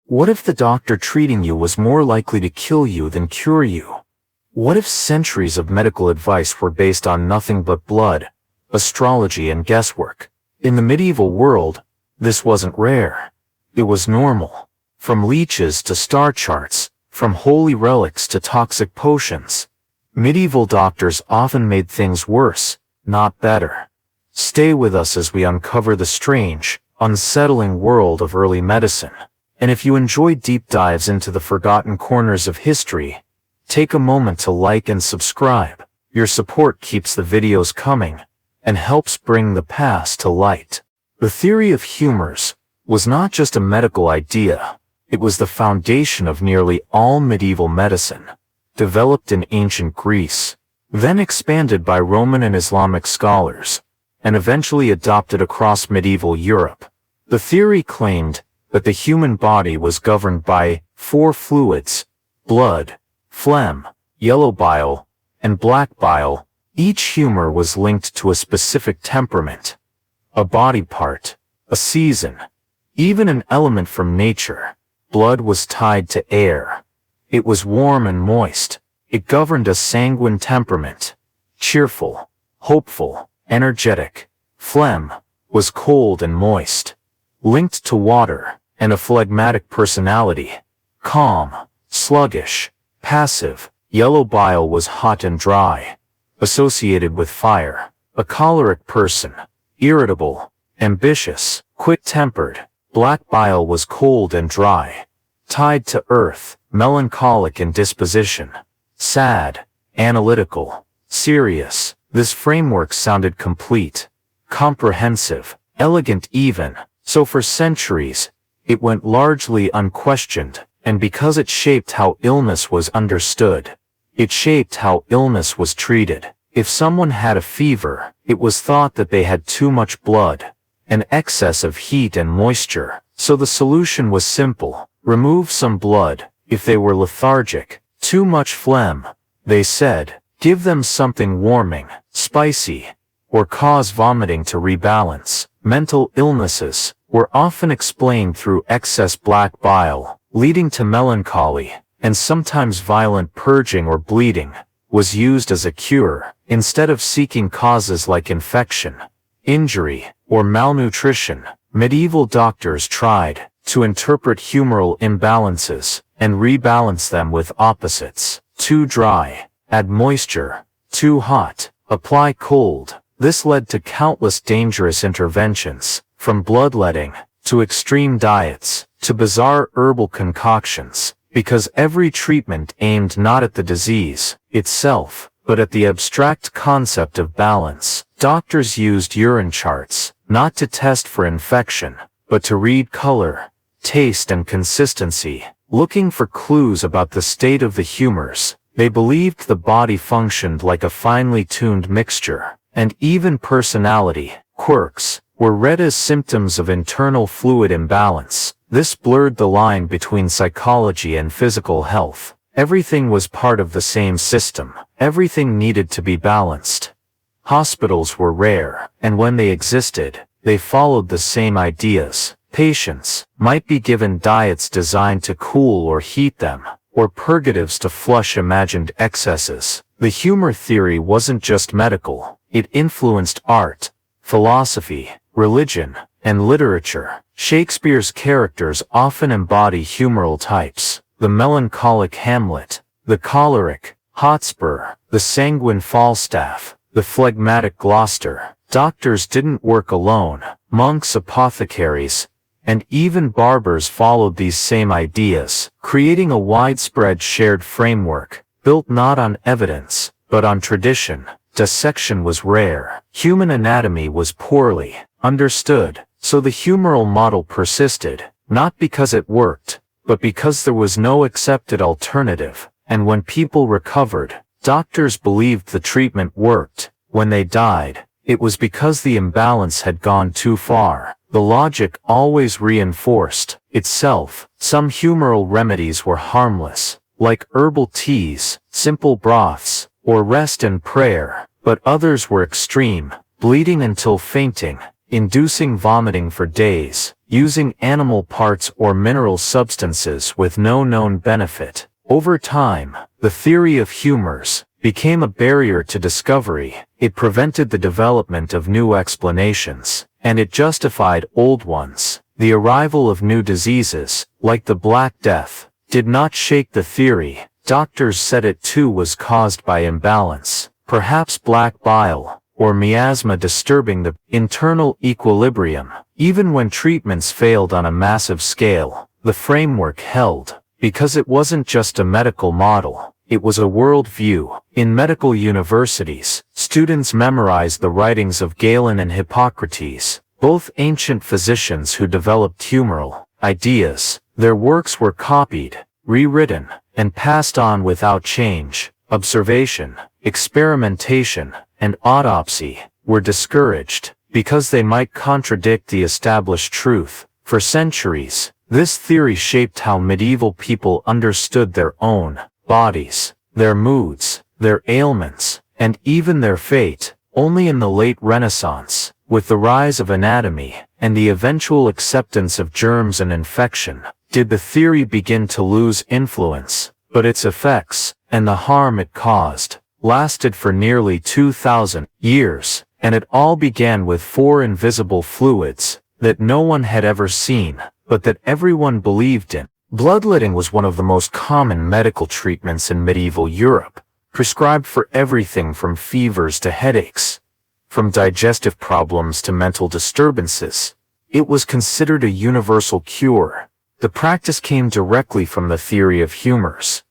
What if the doctor treating you was more likely to kill you than cure you? What if centuries of medical advice were based on nothing but blood, astrology, and guesswork? In the medieval world, this wasn't rare. It was normal. From leeches to star charts, from holy relics to toxic potions. Medieval doctors often made things worse, not better. Stay with us as we uncover the strange, unsettling world of early medicine. And if you enjoy deep dives into the forgotten corners of history, take a moment to like and subscribe. Your support keeps the videos coming and helps bring the past to light. The theory of humors was not just a medical idea, it was the foundation of nearly all medieval medicine, developed in ancient Greece, then expanded by Roman and Islamic scholars, and eventually adopted across medieval Europe. The theory claimed that the human body was governed by 4 fluids: blood, phlegm, yellow bile, and black bile. Each humor was linked to a specific temperament, a body part, a season, even an element from nature. Blood was tied to air. It was warm and moist. It governed a sanguine temperament, cheerful, hopeful, energetic. Phlegm was cold and moist, linked to water, and a phlegmatic personality, calm, sluggish, passive. Yellow bile was hot and dry, associated with fire, a choleric person, irritable, ambitious, quick-tempered. Black bile was cold and dry, tied to earth, melancholic in disposition, sad, analytical, serious. This framework sounded complete, comprehensive, elegant even. So for centuries, it went largely unquestioned, and because it shaped how illness was understood, it shaped how illness was treated. If someone had a fever, it was thought that they had too much blood, an excess of heat and moisture. So the solution was simple: remove some blood. If they were lethargic, too much phlegm, they said, give them something warming, spicy, or cause vomiting to rebalance. Mental illnesses were often explained through excess black bile, leading to melancholy, and sometimes violent purging or bleeding was used as a cure, instead of seeking causes like infection, injury, or malnutrition. Medieval doctors tried to interpret humoral imbalances and rebalance them with opposites. Too dry, add moisture. Too hot, apply cold. This led to countless dangerous interventions, from bloodletting to extreme diets to bizarre herbal concoctions, because every treatment aimed not at the disease itself, but at the abstract concept of balance. Doctors used urine charts, not to test for infection, but to read color, taste, and consistency, looking for clues about the state of the humors. They believed the body functioned like a finely tuned mixture, and even personality quirks were read as symptoms of internal fluid imbalance. This blurred the line between psychology and physical health. Everything was part of the same system. Everything needed to be balanced. Hospitals were rare, and when they existed, they followed the same ideas. Patients might be given diets designed to cool or heat them, or purgatives to flush imagined excesses. The humor theory wasn't just medical. It influenced art, philosophy, religion, and literature. Shakespeare's characters often embody humoral types: the melancholic Hamlet, the choleric Hotspur, the sanguine Falstaff, the phlegmatic Gloucester. Doctors didn't work alone. Monks, apothecaries, and even barbers followed these same ideas, creating a widespread shared framework, built not on evidence, but on tradition. Dissection was rare. Human anatomy was poorly understood, so the humoral model persisted, not because it worked, but because there was no accepted alternative. And when people recovered, doctors believed the treatment worked. When they died, it was because the imbalance had gone too far. The logic always reinforced itself. Some humoral remedies were harmless, like herbal teas, simple broths, or rest and prayer, but others were extreme: bleeding until fainting, inducing vomiting for days, using animal parts or mineral substances with no known benefit. Over time, the theory of humors became a barrier to discovery. It prevented the development of new explanations, and it justified old ones. The arrival of new diseases, like the Black Death, did not shake the theory. Doctors said it too was caused by imbalance, perhaps black bile, or miasma disturbing the internal equilibrium. Even when treatments failed on a massive scale, the framework held, because it wasn't just a medical model, it was a worldview. In medical universities, students memorized the writings of Galen and Hippocrates, both ancient physicians who developed humoral ideas. Their works were copied, rewritten, and passed on without change. Observation, experimentation, and autopsy were discouraged, because they might contradict the established truth. For centuries, this theory shaped how medieval people understood their own bodies, their moods, their ailments, and even their fate. Only in the late Renaissance, with the rise of anatomy and the eventual acceptance of germs and infection, did the theory begin to lose influence. But its effects, and the harm it caused, lasted for nearly 2,000 years, and it all began with 4 invisible fluids that no one had ever seen, but that everyone believed in. Bloodletting was one of the most common medical treatments in medieval Europe, prescribed for everything from fevers to headaches, from digestive problems to mental disturbances. It was considered a universal cure. The practice came directly from the theory of humors.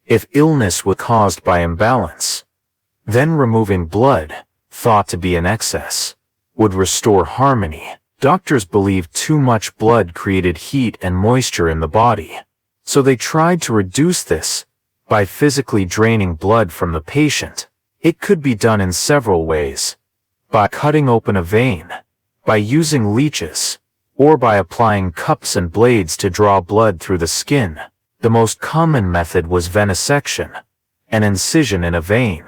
If illness was caused by imbalance, then removing blood, thought to be an excess, would restore harmony. Doctors believed too much blood created heat and moisture in the body, so they tried to reduce this by physically draining blood from the patient. It could be done in several ways: by cutting open a vein, by using leeches, or by applying cups and blades to draw blood through the skin. The most common method was venesection, an incision in a vein,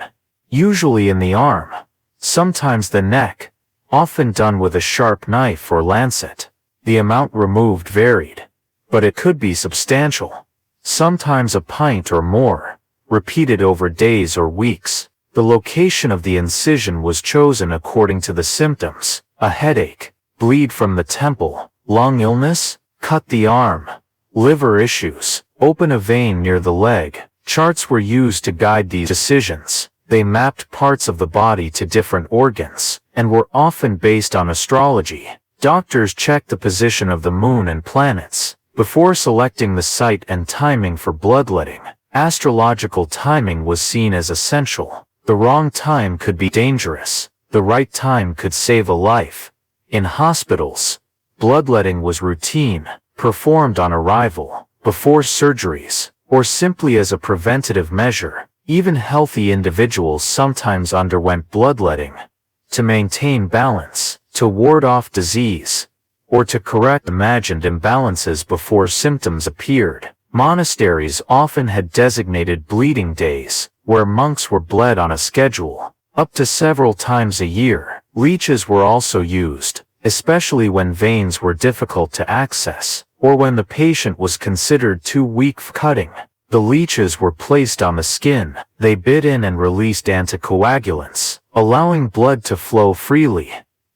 usually in the arm, sometimes the neck, often done with a sharp knife or lancet. The amount removed varied, but it could be substantial, sometimes a pint or more, repeated over days or weeks. The location of the incision was chosen according to the symptoms: a headache, bleed from the temple; lung illness, cut the arm; liver issues, open a vein near the leg. Charts were used to guide these decisions. They mapped parts of the body to different organs, and were often based on astrology. Doctors checked the position of the moon and planets before selecting the site and timing for bloodletting. Astrological timing was seen as essential. The wrong time could be dangerous. The right time could save a life. In hospitals, bloodletting was routine, performed on arrival, before surgeries, or simply as a preventative measure. Even healthy individuals sometimes underwent bloodletting to maintain balance, to ward off disease, or to correct imagined imbalances before symptoms appeared. Monasteries often had designated bleeding days, where monks were bled on a schedule, up to several times a year. Leeches were also used, especially when veins were difficult to access, or when the patient was considered too weak for cutting. The leeches were placed on the skin. They bit in and released anticoagulants, allowing blood to flow freely,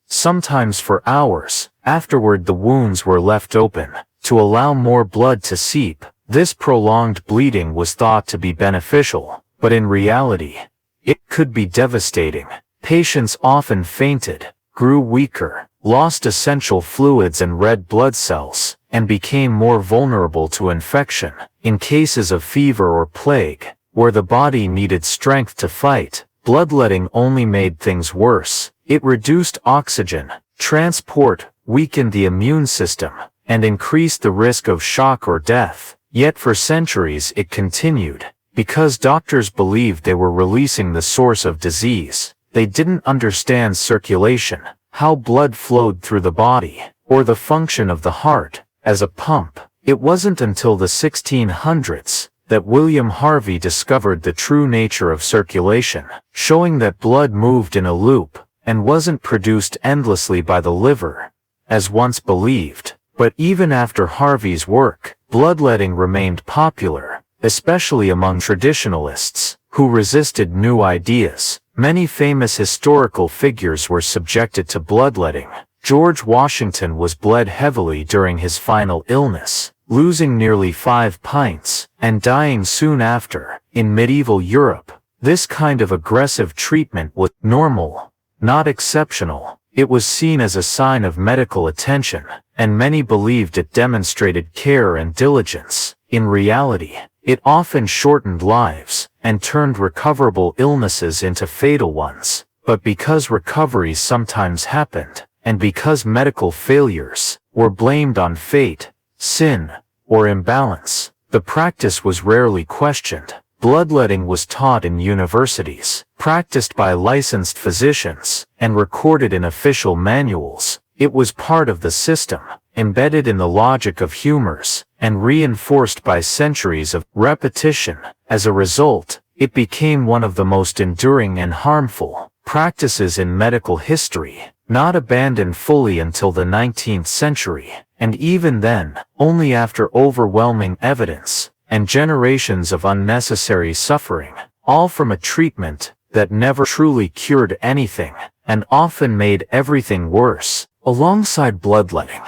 sometimes for hours. Afterward, the wounds were left open to allow more blood to seep. This prolonged bleeding was thought to be beneficial, but in reality, it could be devastating. Patients often fainted, grew weaker, lost essential fluids and red blood cells, and became more vulnerable to infection. In cases of fever or plague, where the body needed strength to fight, bloodletting only made things worse. It reduced oxygen transport, weakened the immune system, and increased the risk of shock or death. Yet for centuries it continued, because doctors believed they were releasing the source of disease. They didn't understand circulation, how blood flowed through the body, or the function of the heart as a pump. It wasn't until the 1600s that William Harvey discovered the true nature of circulation, showing that blood moved in a loop, and wasn't produced endlessly by the liver, as once believed. But even after Harvey's work, bloodletting remained popular, especially among traditionalists, who resisted new ideas. Many famous historical figures were subjected to bloodletting. George Washington was bled heavily during his final illness, losing nearly 5 pints, and dying soon after. In medieval Europe, this kind of aggressive treatment was normal, not exceptional. It was seen as a sign of medical attention, and many believed it demonstrated care and diligence. In reality, it often shortened lives, and turned recoverable illnesses into fatal ones. But because recoveries sometimes happened, and because medical failures were blamed on fate, sin, or imbalance, the practice was rarely questioned. Bloodletting was taught in universities, practiced by licensed physicians, and recorded in official manuals. It was part of the system, embedded in the logic of humors, and reinforced by centuries of repetition. As a result, it became one of the most enduring and harmful practices in medical history, not abandoned fully until the 19th century, and even then, only after overwhelming evidence and generations of unnecessary suffering, all from a treatment that never truly cured anything, and often made everything worse. Alongside bloodletting,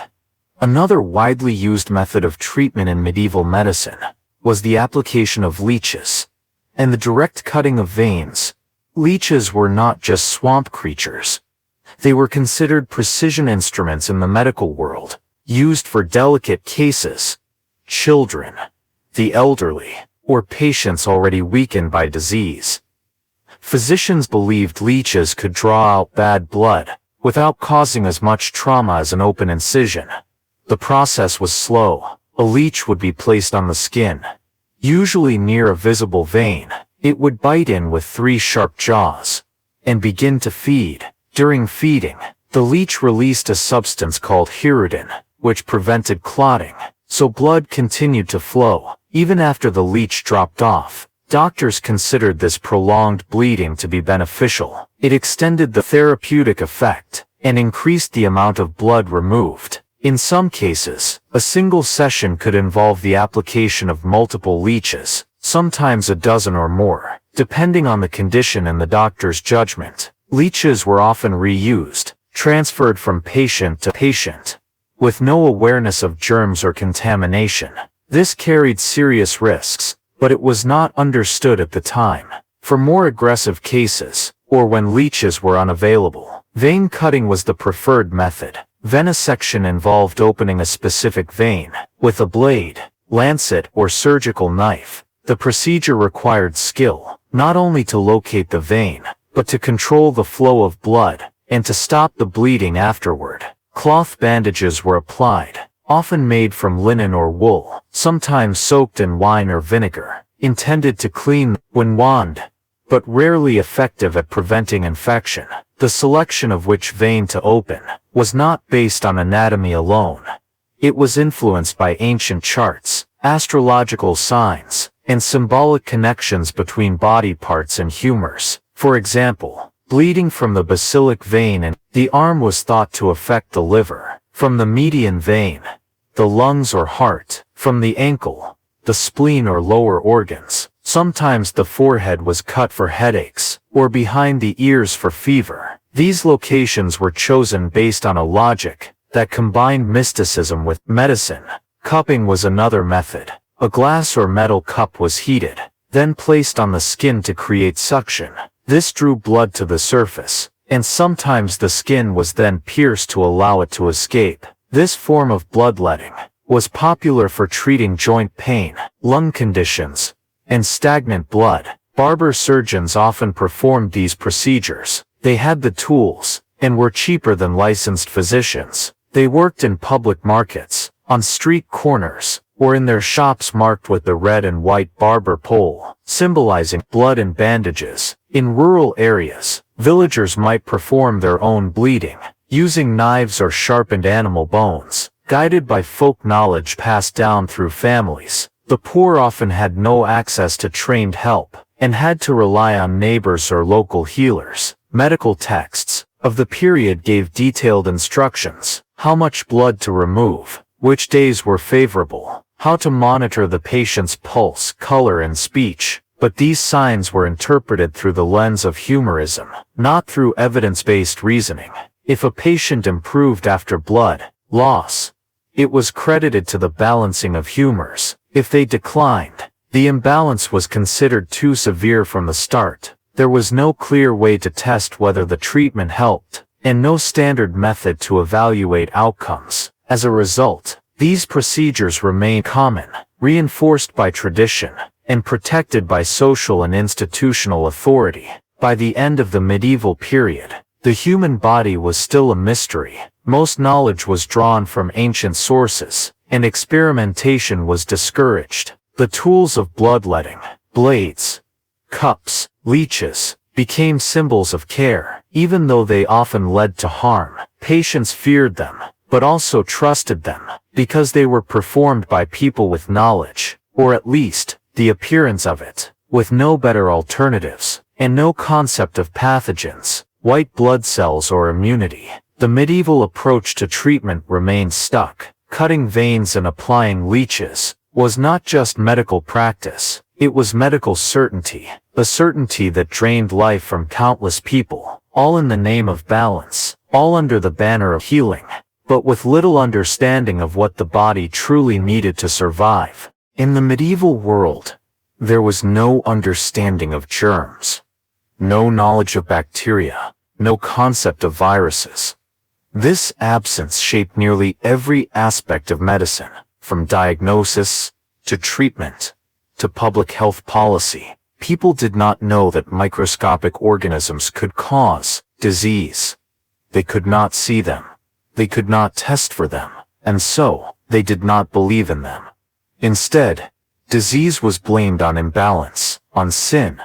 another widely used method of treatment in medieval medicine was the application of leeches and the direct cutting of veins. Leeches were not just swamp creatures. They were considered precision instruments in the medical world, used for delicate cases, children, the elderly, or patients already weakened by disease. Physicians believed leeches could draw out bad blood without causing as much trauma as an open incision. The process was slow. A leech would be placed on the skin, usually near a visible vein. It would bite in with 3 sharp jaws and begin to feed. During feeding, the leech released a substance called hirudin, which prevented clotting, so blood continued to flow even after the leech dropped off. Doctors considered this prolonged bleeding to be beneficial. It extended the therapeutic effect and increased the amount of blood removed. In some cases, a single session could involve the application of multiple leeches, sometimes a dozen or more, depending on the condition and the doctor's judgment. Leeches were often reused, transferred from patient to patient, with no awareness of germs or contamination. This carried serious risks, but it was not understood at the time. For more aggressive cases, or when leeches were unavailable, vein cutting was the preferred method. Venesection involved opening a specific vein with a blade, lancet, or surgical knife. The procedure required skill, not only to locate the vein, but to control the flow of blood, and to stop the bleeding afterward. Cloth bandages were applied, often made from linen or wool, sometimes soaked in wine or vinegar, intended to clean when wound, but rarely effective at preventing infection. The selection of which vein to open was not based on anatomy alone. It was influenced by ancient charts, astrological signs, and symbolic connections between body parts and humors. For example, bleeding from the basilic vein in the arm was thought to affect the liver, from the median vein, the lungs or heart, from the ankle, the spleen or lower organs. Sometimes the forehead was cut for headaches, or behind the ears for fever. These locations were chosen based on a logic that combined mysticism with medicine. Cupping was another method. A glass or metal cup was heated, then placed on the skin to create suction. This drew blood to the surface, and sometimes the skin was then pierced to allow it to escape. This form of bloodletting was popular for treating joint pain, lung conditions, and stagnant blood. Barber surgeons often performed these procedures. They had the tools, and were cheaper than licensed physicians. They worked in public markets, on street corners, or in their shops marked with the red and white barber pole, symbolizing blood and bandages. In rural areas, villagers might perform their own bleeding, using knives or sharpened animal bones, guided by folk knowledge passed down through families. The poor often had no access to trained help, and had to rely on neighbors or local healers. Medical texts, of the period gave detailed instructions: how much blood to remove, which days were favorable, how to monitor the patient's pulse, color, and speech. But these signs were interpreted through the lens of humorism, not through evidence-based reasoning. If a patient improved after blood loss, it was credited to the balancing of humors. If they declined, the imbalance was considered too severe from the start. There was no clear way to test whether the treatment helped, and no standard method to evaluate outcomes. As a result, these procedures remain common, reinforced by tradition, and protected by social and institutional authority. By the end of the medieval period, the human body was still a mystery. Most knowledge was drawn from ancient sources, and experimentation was discouraged. The tools of bloodletting, blades, cups, leeches, became symbols of care. Even though they often led to harm, patients feared them, but also trusted them, because they were performed by people with knowledge, or at least, the appearance of it, with no better alternatives, and no concept of pathogens, white blood cells, or immunity. The medieval approach to treatment remained stuck. Cutting veins and applying leeches was not just medical practice, it was medical certainty, a certainty that drained life from countless people, all in the name of balance, all under the banner of healing, but with little understanding of what the body truly needed to survive. In the medieval world, there was no understanding of germs, no knowledge of bacteria, no concept of viruses. This absence shaped nearly every aspect of medicine, from diagnosis to treatment to public health policy. People did not know that microscopic organisms could cause disease. They could not see them. They could not test for them, and so, they did not believe in them. Instead, disease was blamed on imbalance, on sin,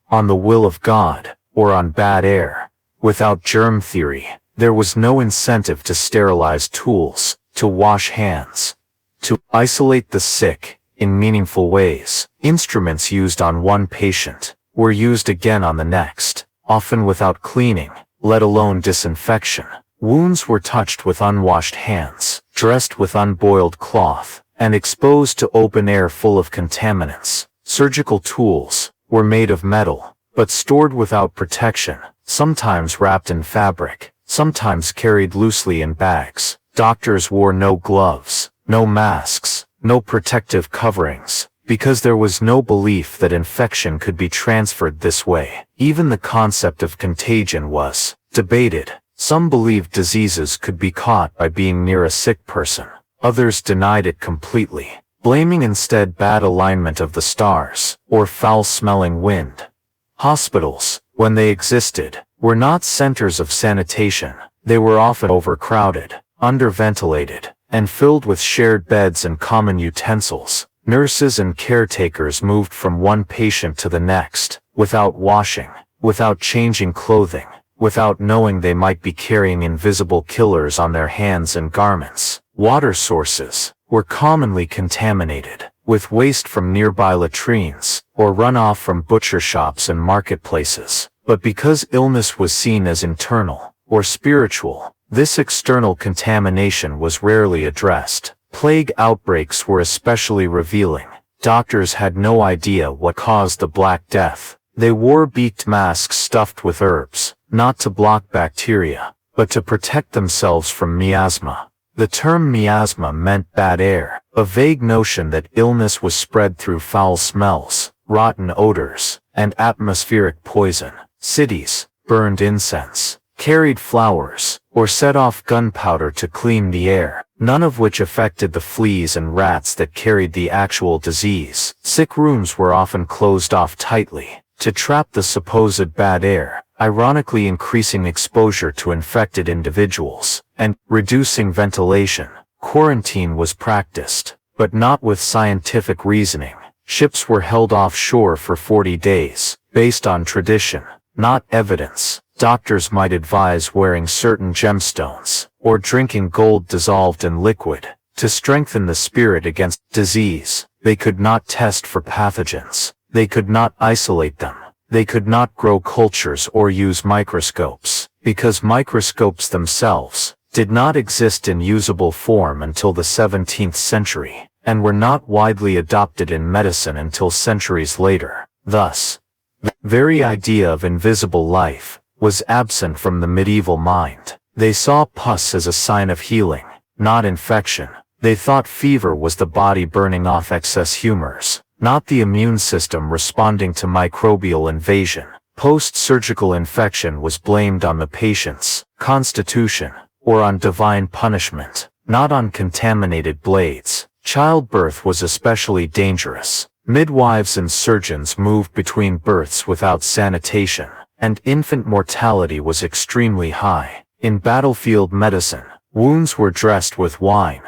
on the will of God, or on bad air. Without germ theory, there was no incentive to sterilize tools, to wash hands, to isolate the sick in meaningful ways. Instruments used on one patient were used again on the next, often without cleaning, let alone disinfection. Wounds were touched with unwashed hands, dressed with unboiled cloth, and exposed to open air full of contaminants. Surgical tools were made of metal, but stored without protection, sometimes wrapped in fabric, sometimes carried loosely in bags. Doctors wore no gloves, no masks, no protective coverings, because there was no belief that infection could be transferred this way. Even the concept of contagion was debated. Some believed diseases could be caught by being near a sick person. Others denied it completely, blaming instead bad alignment of the stars, or foul-smelling wind. Hospitals, when they existed, were not centers of sanitation. They were often overcrowded, underventilated, and filled with shared beds and common utensils. Nurses and caretakers moved from one patient to the next, without washing, without changing clothing, without knowing they might be carrying invisible killers on their hands and garments. Water sources were commonly contaminated, with waste from nearby latrines, or runoff from butcher shops and marketplaces. But because illness was seen as internal, or spiritual, this external contamination was rarely addressed. Plague outbreaks were especially revealing. Doctors had no idea what caused the Black Death. They wore beaked masks stuffed with herbs, not to block bacteria, but to protect themselves from miasma. The term miasma meant bad air, a vague notion that illness was spread through foul smells, rotten odors, and atmospheric poison. Cities burned incense, carried flowers, or set off gunpowder to clean the air, none of which affected the fleas and rats that carried the actual disease. Sick rooms were often closed off tightly, to trap the supposed bad air, ironically increasing exposure to infected individuals, and reducing ventilation. Quarantine was practiced, but not with scientific reasoning. Ships were held offshore for 40 days, based on tradition, not evidence. Doctors might advise wearing certain gemstones, or drinking gold dissolved in liquid, to strengthen the spirit against disease. They could not test for pathogens. They could not isolate them. They could not grow cultures or use microscopes. because microscopes themselves did not exist in usable form until the 17th century, and were not widely adopted in medicine until centuries later. Thus, the very idea of invisible life was absent from the medieval mind. They saw pus as a sign of healing, not infection. They thought fever was the body burning off excess humors, not the immune system responding to microbial invasion. Post-surgical infection was blamed on the patient's constitution, or on divine punishment, not on contaminated blades. Childbirth was especially dangerous. Midwives and surgeons moved between births without sanitation, and infant mortality was extremely high. In battlefield medicine, wounds were dressed with wine,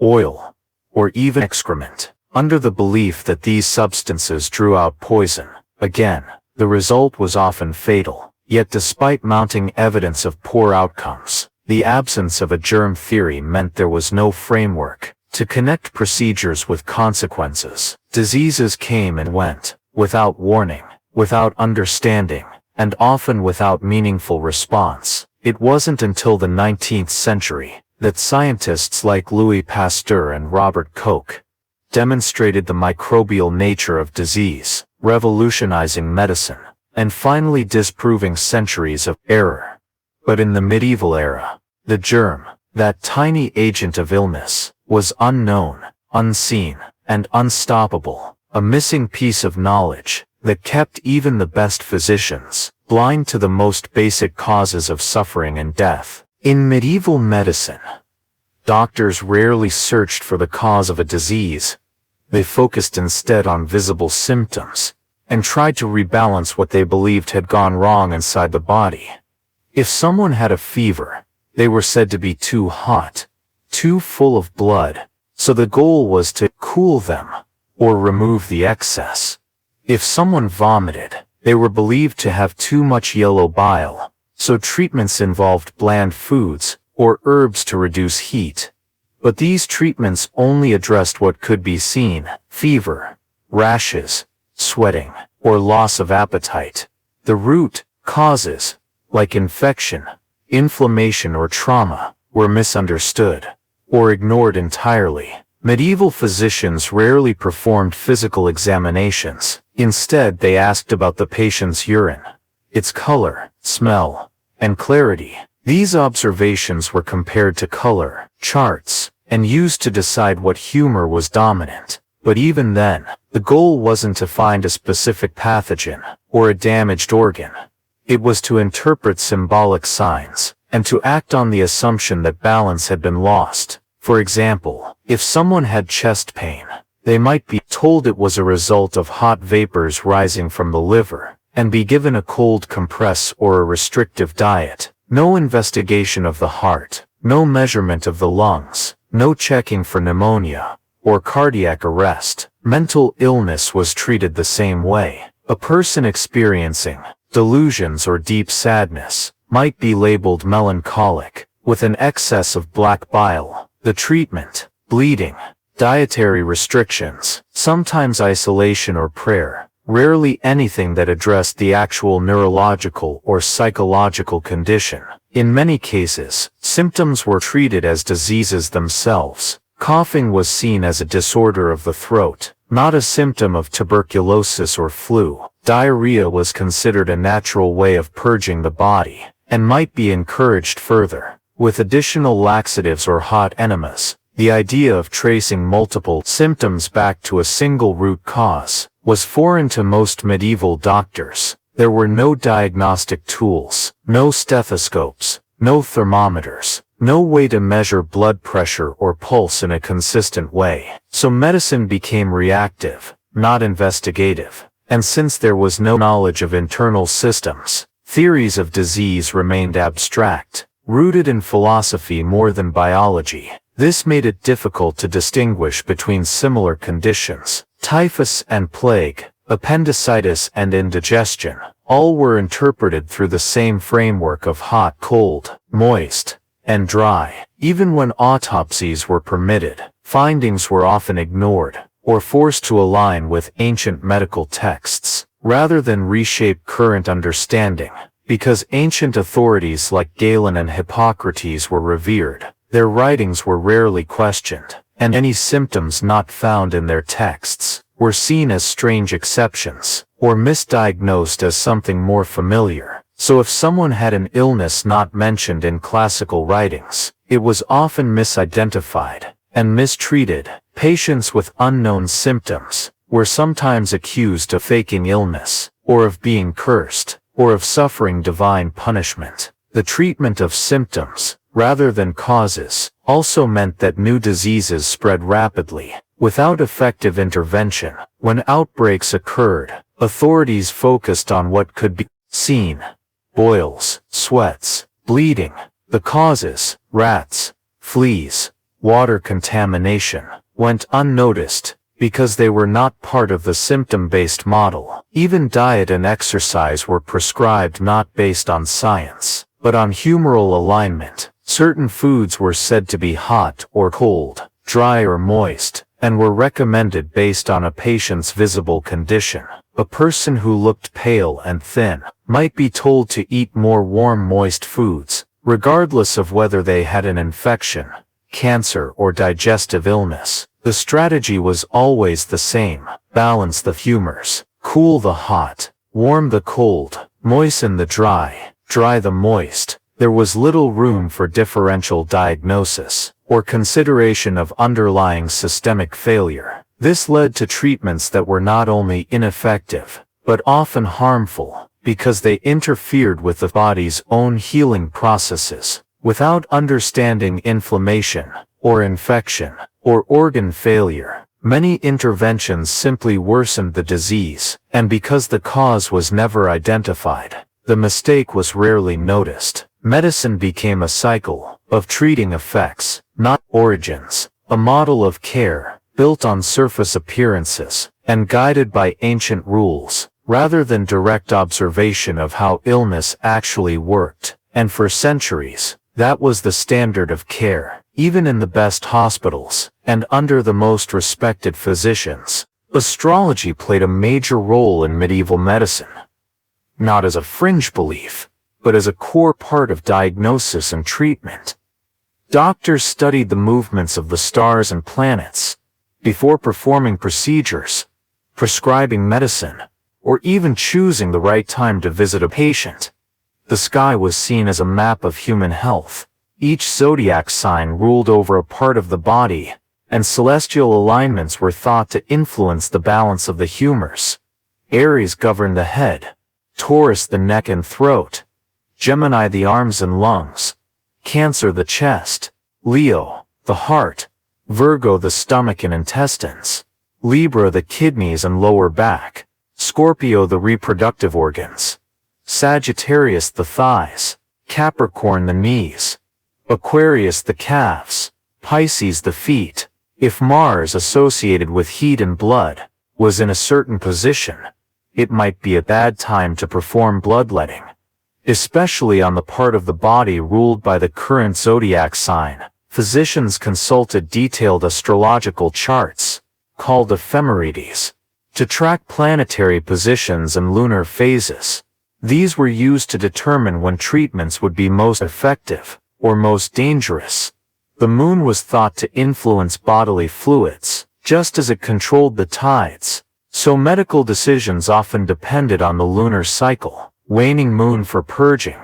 oil, or even excrement, under the belief that these substances drew out poison. Again, the result was often fatal. Yet despite mounting evidence of poor outcomes, the absence of a germ theory meant there was no framework to connect procedures with consequences. Diseases came and went, without warning, without understanding, and often without meaningful response. It wasn't until the 19th century that scientists like Louis Pasteur and Robert Koch demonstrated the microbial nature of disease, revolutionizing medicine, and finally disproving centuries of error. But in the medieval era, the germ, that tiny agent of illness, was unknown, unseen, and unstoppable, a missing piece of knowledge that kept even the best physicians blind to the most basic causes of suffering and death. In medieval medicine, doctors rarely searched for the cause of a disease. They focused instead on visible symptoms, and tried to rebalance what they believed had gone wrong inside the body. If someone had a fever, they were said to be too hot, too full of blood, so the goal was to cool them, or remove the excess. If someone vomited, they were believed to have too much yellow bile, so treatments involved bland foods, or herbs to reduce heat. But these treatments only addressed what could be seen: fever, rashes, sweating, or loss of appetite. The root causes, like infection, inflammation, or trauma, were misunderstood, or ignored entirely. Medieval physicians rarely performed physical examinations. Instead, they asked about the patient's urine, its color, smell, and clarity. These observations were compared to color charts and used to decide what humor was dominant. But even then, the goal wasn't to find a specific pathogen or a damaged organ. It was to interpret symbolic signs and to act on the assumption that balance had been lost. For example, if someone had chest pain, they might be told it was a result of hot vapors rising from the liver, and be given a cold compress or a restrictive diet. No investigation of the heart, no measurement of the lungs, no checking for pneumonia or cardiac arrest. Mental illness was treated the same way. A person experiencing delusions or deep sadness might be labeled melancholic, with an excess of black bile. The treatment: bleeding, dietary restrictions, sometimes isolation or prayer, rarely anything that addressed the actual neurological or psychological condition. In many cases, symptoms were treated as diseases themselves. Coughing was seen as a disorder of the throat, not a symptom of tuberculosis or flu. Diarrhea was considered a natural way of purging the body, and might be encouraged further with additional laxatives or hot enemas. The idea of tracing multiple symptoms back to a single root cause was foreign to most medieval doctors. There were no diagnostic tools, no stethoscopes, no thermometers, no way to measure blood pressure or pulse in a consistent way. So medicine became reactive, not investigative. And since there was no knowledge of internal systems, theories of disease remained abstract, rooted in philosophy more than biology. This made it difficult to distinguish between similar conditions. Typhus and plague, appendicitis and indigestion, all were interpreted through the same framework of hot, cold, moist, and dry. Even when autopsies were permitted, findings were often ignored, or forced to align with ancient medical texts, rather than reshape current understanding. Because ancient authorities like Galen and Hippocrates were revered, their writings were rarely questioned, and any symptoms not found in their texts were seen as strange exceptions, or misdiagnosed as something more familiar. So if someone had an illness not mentioned in classical writings, it was often misidentified and mistreated. Patients with unknown symptoms were sometimes accused of faking illness, or of being cursed, or of suffering divine punishment. The treatment of symptoms, rather than causes, also meant that new diseases spread rapidly. Without effective intervention, when outbreaks occurred, authorities focused on what could be seen: boils, sweats, bleeding. The causes, rats, fleas, water contamination, went unnoticed, because they were not part of the symptom-based model. Even diet and exercise were prescribed not based on science, but on humoral alignment. Certain foods were said to be hot or cold, dry or moist, and were recommended based on a patient's visible condition. A person who looked pale and thin might be told to eat more warm, moist foods, regardless of whether they had an infection, cancer, or digestive illness. The strategy was always the same: balance the humors, cool the hot, warm the cold, moisten the dry, dry the moist. There was little room for differential diagnosis or consideration of underlying systemic failure. This led to treatments that were not only ineffective, but often harmful, because they interfered with the body's own healing processes. Without understanding inflammation, or infection, or organ failure, many interventions simply worsened the disease, and because the cause was never identified, the mistake was rarely noticed. Medicine became a cycle of treating effects, not origins, a model of care built on surface appearances and guided by ancient rules, rather than direct observation of how illness actually worked. And for centuries, that was the standard of care, even in the best hospitals and under the most respected physicians. Astrology played a major role in medieval medicine, not as a fringe belief, but as a core part of diagnosis and treatment. Doctors studied the movements of the stars and planets before performing procedures, prescribing medicine, or even choosing the right time to visit a patient. The sky was seen as a map of human health. Each zodiac sign ruled over a part of the body, and celestial alignments were thought to influence the balance of the humors. Aries governed the head, Taurus the neck and throat, Gemini the arms and lungs, Cancer the chest, Leo the heart, Virgo the stomach and intestines, Libra the kidneys and lower back, Scorpio the reproductive organs, Sagittarius the thighs, Capricorn the knees, Aquarius the calves, Pisces the feet. If Mars, associated with heat and blood, was in a certain position, it might be a bad time to perform bloodletting, especially on the part of the body ruled by the current zodiac sign. Physicians consulted detailed astrological charts, called ephemerides, to track planetary positions and lunar phases. These were used to determine when treatments would be most effective or most dangerous. The moon was thought to influence bodily fluids, just as it controlled the tides, so medical decisions often depended on the lunar cycle. Waning moon for purging,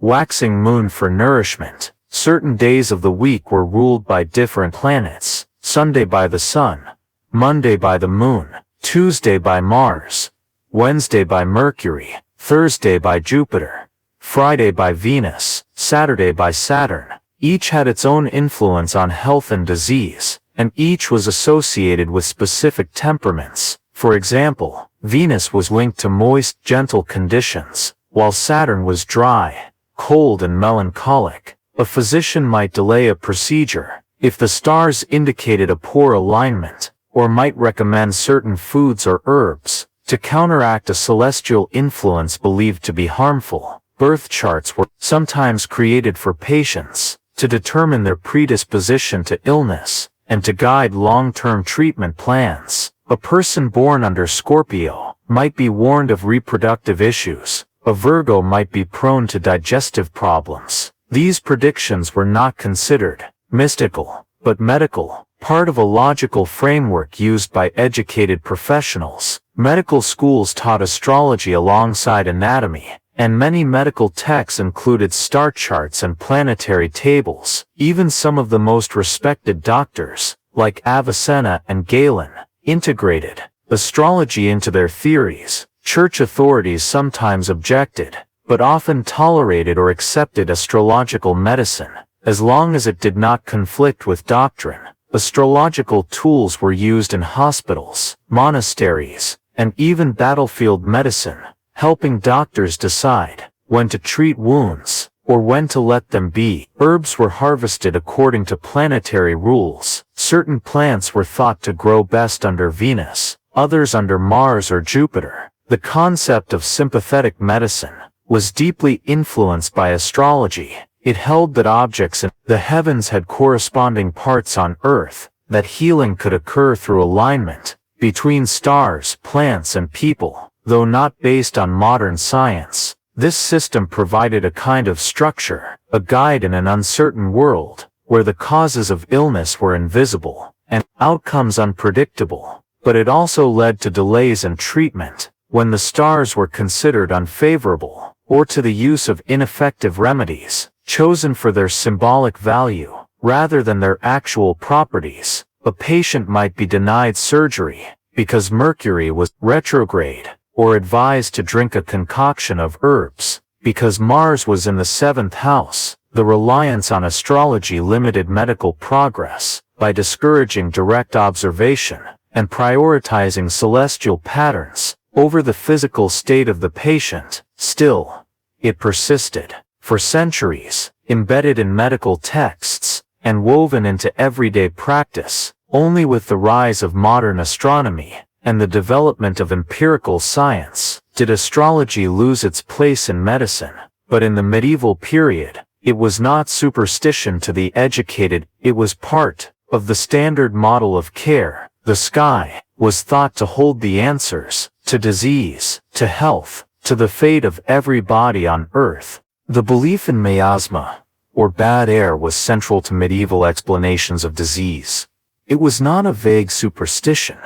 waxing moon for nourishment. Certain days of the week were ruled by different planets: Sunday by the sun, Monday by the moon, Tuesday by Mars, Wednesday by Mercury, Thursday by Jupiter, Friday by Venus, Saturday by Saturn. Each had its own influence on health and disease, and each was associated with specific temperaments. For example, Venus was linked to moist, gentle conditions, while Saturn was dry, cold and melancholic. A physician might delay a procedure if the stars indicated a poor alignment, or might recommend certain foods or herbs to counteract a celestial influence believed to be harmful. Birth charts were sometimes created for patients to determine their predisposition to illness and to guide long-term treatment plans. A person born under Scorpio might be warned of reproductive issues, A Virgo might be prone to digestive problems. These predictions were not considered mystical, but medical, part of a logical framework used by educated professionals. Medical schools taught astrology alongside anatomy, and many medical texts included star charts and planetary tables. Even some of the most respected doctors, like Avicenna and Galen, integrated astrology into their theories. Church authorities sometimes objected, but often tolerated or accepted astrological medicine, as long as it did not conflict with doctrine. Astrological tools were used in hospitals, monasteries, and even battlefield medicine, helping doctors decide when to treat wounds, or when to let them be. Herbs were harvested according to planetary rules. Certain plants were thought to grow best under Venus, others under Mars or Jupiter. The concept of sympathetic medicine was deeply influenced by astrology. It held that objects in the heavens had corresponding parts on Earth, that healing could occur through alignment between stars, plants, and people. Though not based on modern science, this system provided a kind of structure, a guide in an uncertain world, where the causes of illness were invisible, and outcomes unpredictable. But it also led to delays in treatment, when the stars were considered unfavorable, or to the use of ineffective remedies, chosen for their symbolic value, rather than their actual properties. A patient might be denied surgery, because Mercury was retrograde, or advised to drink a concoction of herbs, because Mars was in the 7th house. The reliance on astrology limited medical progress, by discouraging direct observation, and prioritizing celestial patterns over the physical state of the patient. Still, it persisted, for centuries, embedded in medical texts, and woven into everyday practice. Only with the rise of modern astronomy, and the development of empirical science, did astrology lose its place in medicine. But in the medieval period, it was not superstition to the educated, it was part of the standard model of care. The sky was thought to hold the answers to disease, to health, to the fate of every body on Earth. The belief in miasma, or bad air, was central to medieval explanations of disease. It was not a vague superstition,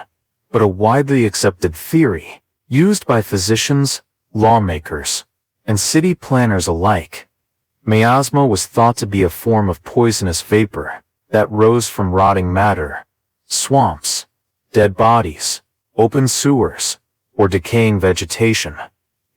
but a widely accepted theory, used by physicians, lawmakers, and city planners alike. Miasma was thought to be a form of poisonous vapor that rose from rotting matter, swamps, dead bodies, open sewers, or decaying vegetation.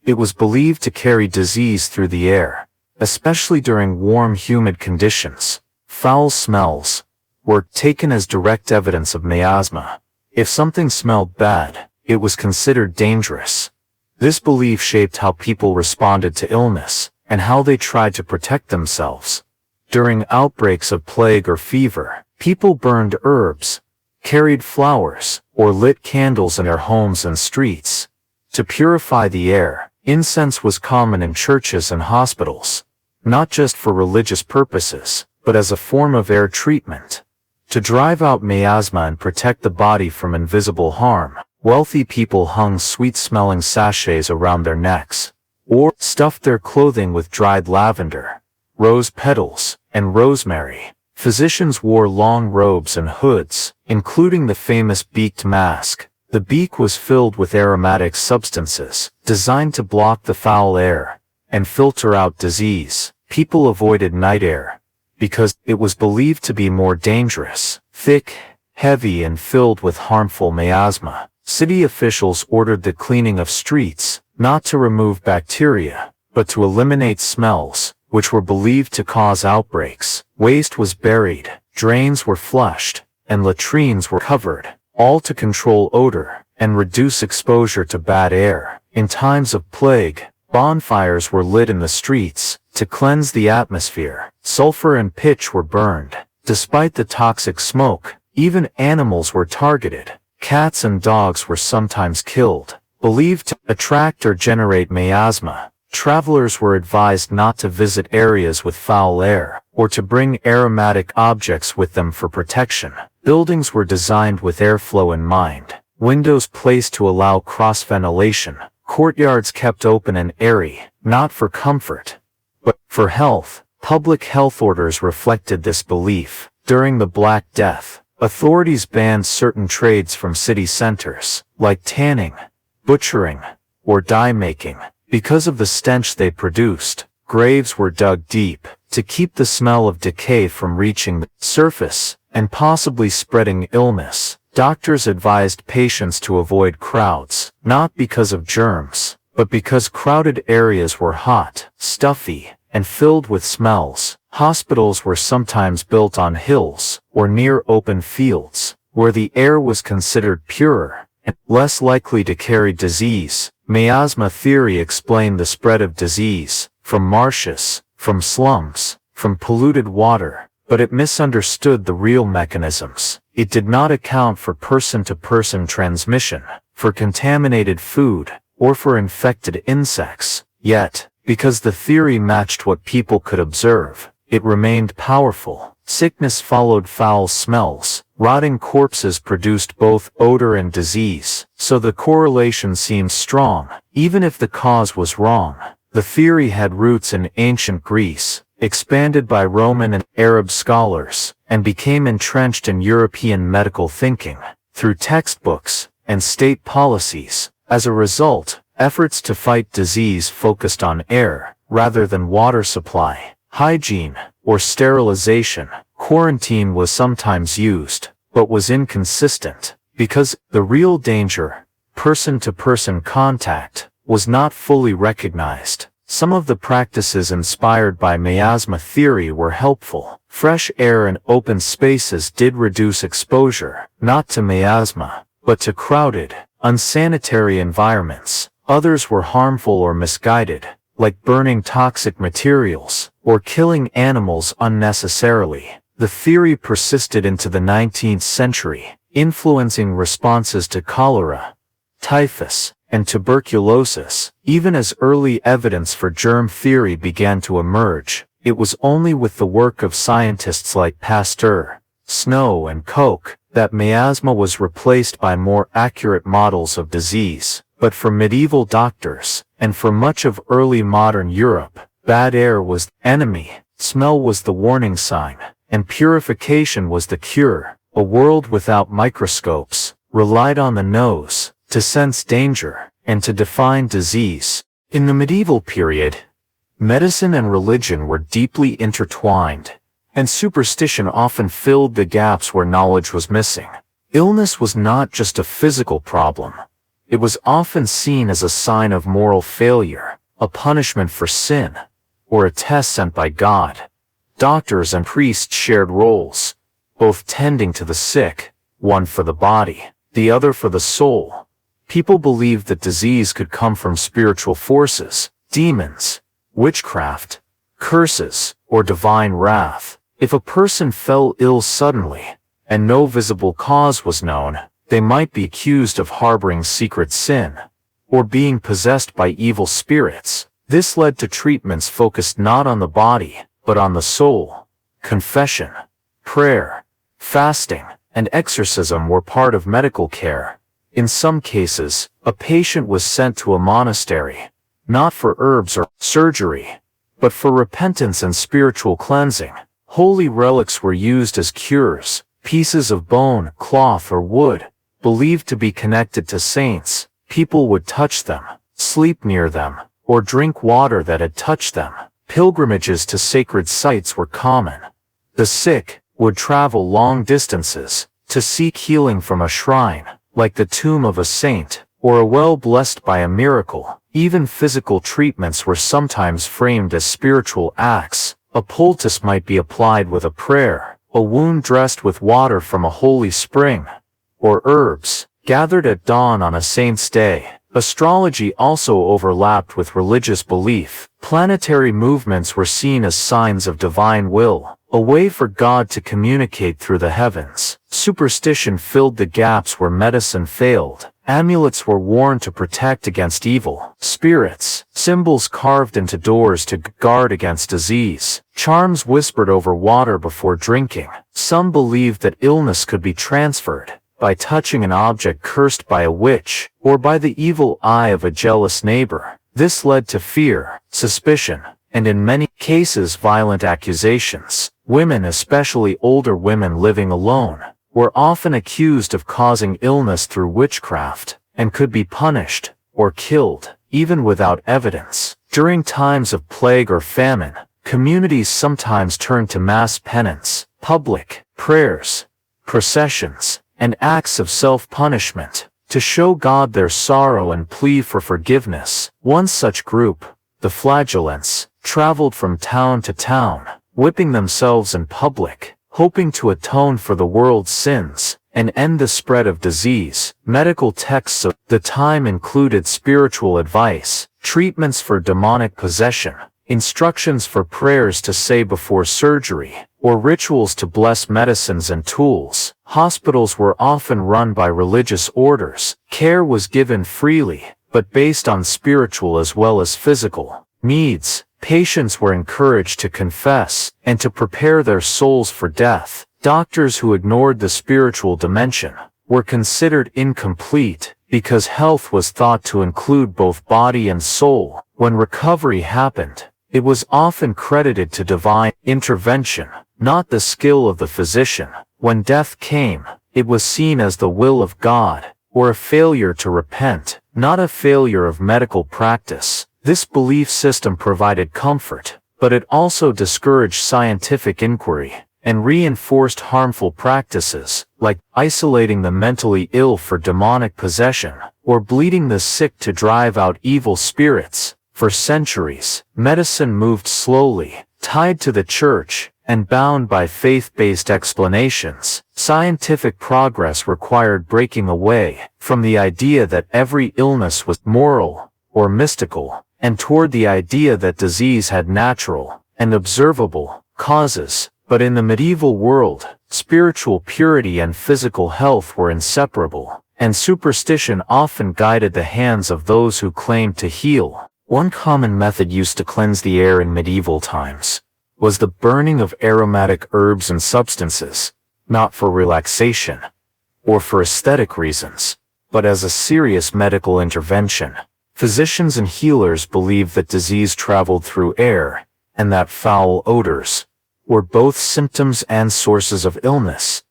It was believed to carry disease through the air, especially during warm, humid conditions. Foul smells were taken as direct evidence of miasma. If something smelled bad, it was considered dangerous. This belief shaped how people responded to illness, and how they tried to protect themselves. During outbreaks of plague or fever, people burned herbs, carried flowers, or lit candles in their homes and streets. To purify the air, incense was common in churches and hospitals, not just for religious purposes, but as a form of air treatment. To drive out miasma and protect the body from invisible harm, wealthy people hung sweet-smelling sachets around their necks, or stuffed their clothing with dried lavender, rose petals, and rosemary. Physicians wore long robes and hoods, including the famous beaked mask. The beak was filled with aromatic substances, designed to block the foul air and filter out disease. People avoided night air, because it was believed to be more dangerous, thick, heavy, and filled with harmful miasma. City officials ordered the cleaning of streets, not to remove bacteria, but to eliminate smells, which were believed to cause outbreaks. Waste was buried, drains were flushed, and latrines were covered, all to control odor and reduce exposure to bad air. In times of plague, bonfires were lit in the streets to cleanse the atmosphere. Sulfur and pitch were burned. Despite the toxic smoke, even animals were targeted. Cats and dogs were sometimes killed, believed to attract or generate miasma. Travelers were advised not to visit areas with foul air, or to bring aromatic objects with them for protection. Buildings were designed with airflow in mind. Windows placed to allow cross-ventilation, courtyards kept open and airy, not for comfort, but for health. Public health orders reflected this belief. During the Black Death, authorities banned certain trades from city centers, like tanning, butchering, or dye making. Because of the stench they produced, graves were dug deep to keep the smell of decay from reaching the surface and possibly spreading illness. Doctors advised patients to avoid crowds, not because of germs, but because crowded areas were hot, stuffy, and filled with smells. Hospitals were sometimes built on hills or near open fields, where the air was considered purer and less likely to carry disease. Miasma theory explained the spread of disease from marshes, from slums, from polluted water, but it misunderstood the real mechanisms. It did not account for person-to-person transmission, for contaminated food, or for infected insects. Yet, because the theory matched what people could observe, it remained powerful. Sickness followed foul smells. Rotting corpses produced both odor and disease, so the correlation seemed strong, even if the cause was wrong. The theory had roots in ancient Greece, expanded by Roman and Arab scholars, and became entrenched in European medical thinking, through textbooks and state policies. As a result, efforts to fight disease focused on air, rather than water supply, hygiene, or sterilization. Quarantine was sometimes used, but was inconsistent, because the real danger, person-to-person contact, was not fully recognized. Some of the practices inspired by miasma theory were helpful. Fresh air and open spaces did reduce exposure, not to miasma, but to crowded, unsanitary environments. Others were harmful or misguided, like burning toxic materials, or killing animals unnecessarily. The theory persisted into the 19th century, influencing responses to cholera, typhus, and tuberculosis. Even as early evidence for germ theory began to emerge, it was only with the work of scientists like Pasteur, Snow, and Koch that miasma was replaced by more accurate models of disease. But for medieval doctors, and for much of early modern Europe, bad air was the enemy, smell was the warning sign, and purification was the cure. A world without microscopes relied on the nose to sense danger and to define disease. In the medieval period, medicine and religion were deeply intertwined, and superstition often filled the gaps where knowledge was missing. Illness was not just a physical problem. It was often seen as a sign of moral failure, a punishment for sin, or a test sent by God. Doctors and priests shared roles, both tending to the sick, one for the body, the other for the soul. People believed that disease could come from spiritual forces, demons, witchcraft, curses, or divine wrath. If a person fell ill suddenly, and no visible cause was known, they might be accused of harboring secret sin, or being possessed by evil spirits. This led to treatments focused not on the body, but on the soul. Confession, prayer, fasting, and exorcism were part of medical care. In some cases, a patient was sent to a monastery, not for herbs or surgery, but for repentance and spiritual cleansing. Holy relics were used as cures, pieces of bone, cloth, or wood, believed to be connected to saints. People would touch them, sleep near them, or drink water that had touched them. Pilgrimages to sacred sites were common. The sick would travel long distances to seek healing from a shrine, like the tomb of a saint, or a well blessed by a miracle. Even physical treatments were sometimes framed as spiritual acts. A poultice might be applied with a prayer, a wound dressed with water from a holy spring, or herbs gathered at dawn on a saint's day. Astrology also overlapped with religious belief. Planetary movements were seen as signs of divine will, a way for God to communicate through the heavens. Superstition filled the gaps where medicine failed. Amulets were worn to protect against evil spirits, symbols carved into doors to guard against disease, charms whispered over water before drinking. Some believed that illness could be transferred, by touching an object cursed by a witch, or by the evil eye of a jealous neighbor. This led to fear, suspicion, and in many cases violent accusations. Women, especially older women living alone, were often accused of causing illness through witchcraft, and could be punished, or killed, even without evidence. During times of plague or famine, communities sometimes turned to mass penance, public prayers, processions, and acts of self-punishment, to show God their sorrow and plead for forgiveness. One such group, the Flagellants, traveled from town to town, whipping themselves in public, hoping to atone for the world's sins, and end the spread of disease. Medical texts of the time included spiritual advice, treatments for demonic possession, instructions for prayers to say before surgery, or rituals to bless medicines and tools. Hospitals were often run by religious orders. Care was given freely, but based on spiritual as well as physical needs. Patients were encouraged to confess and to prepare their souls for death. Doctors who ignored the spiritual dimension were considered incomplete because health was thought to include both body and soul. When recovery happened, it was often credited to divine intervention, not the skill of the physician. When death came, it was seen as the will of God, or a failure to repent, not a failure of medical practice. This belief system provided comfort, but it also discouraged scientific inquiry and reinforced harmful practices, like isolating the mentally ill for demonic possession, or bleeding the sick to drive out evil spirits. For centuries, medicine moved slowly, tied to the church, and bound by faith-based explanations. Scientific progress required breaking away from the idea that every illness was moral or mystical, and toward the idea that disease had natural and observable causes. But in the medieval world, spiritual purity and physical health were inseparable, and superstition often guided the hands of those who claimed to heal. One common method used to cleanse the air in medieval times was the burning of aromatic herbs and substances, not for relaxation or for aesthetic reasons, but as a serious medical intervention. Physicians and healers believed that disease traveled through air, and that foul odors were both symptoms and sources of illness.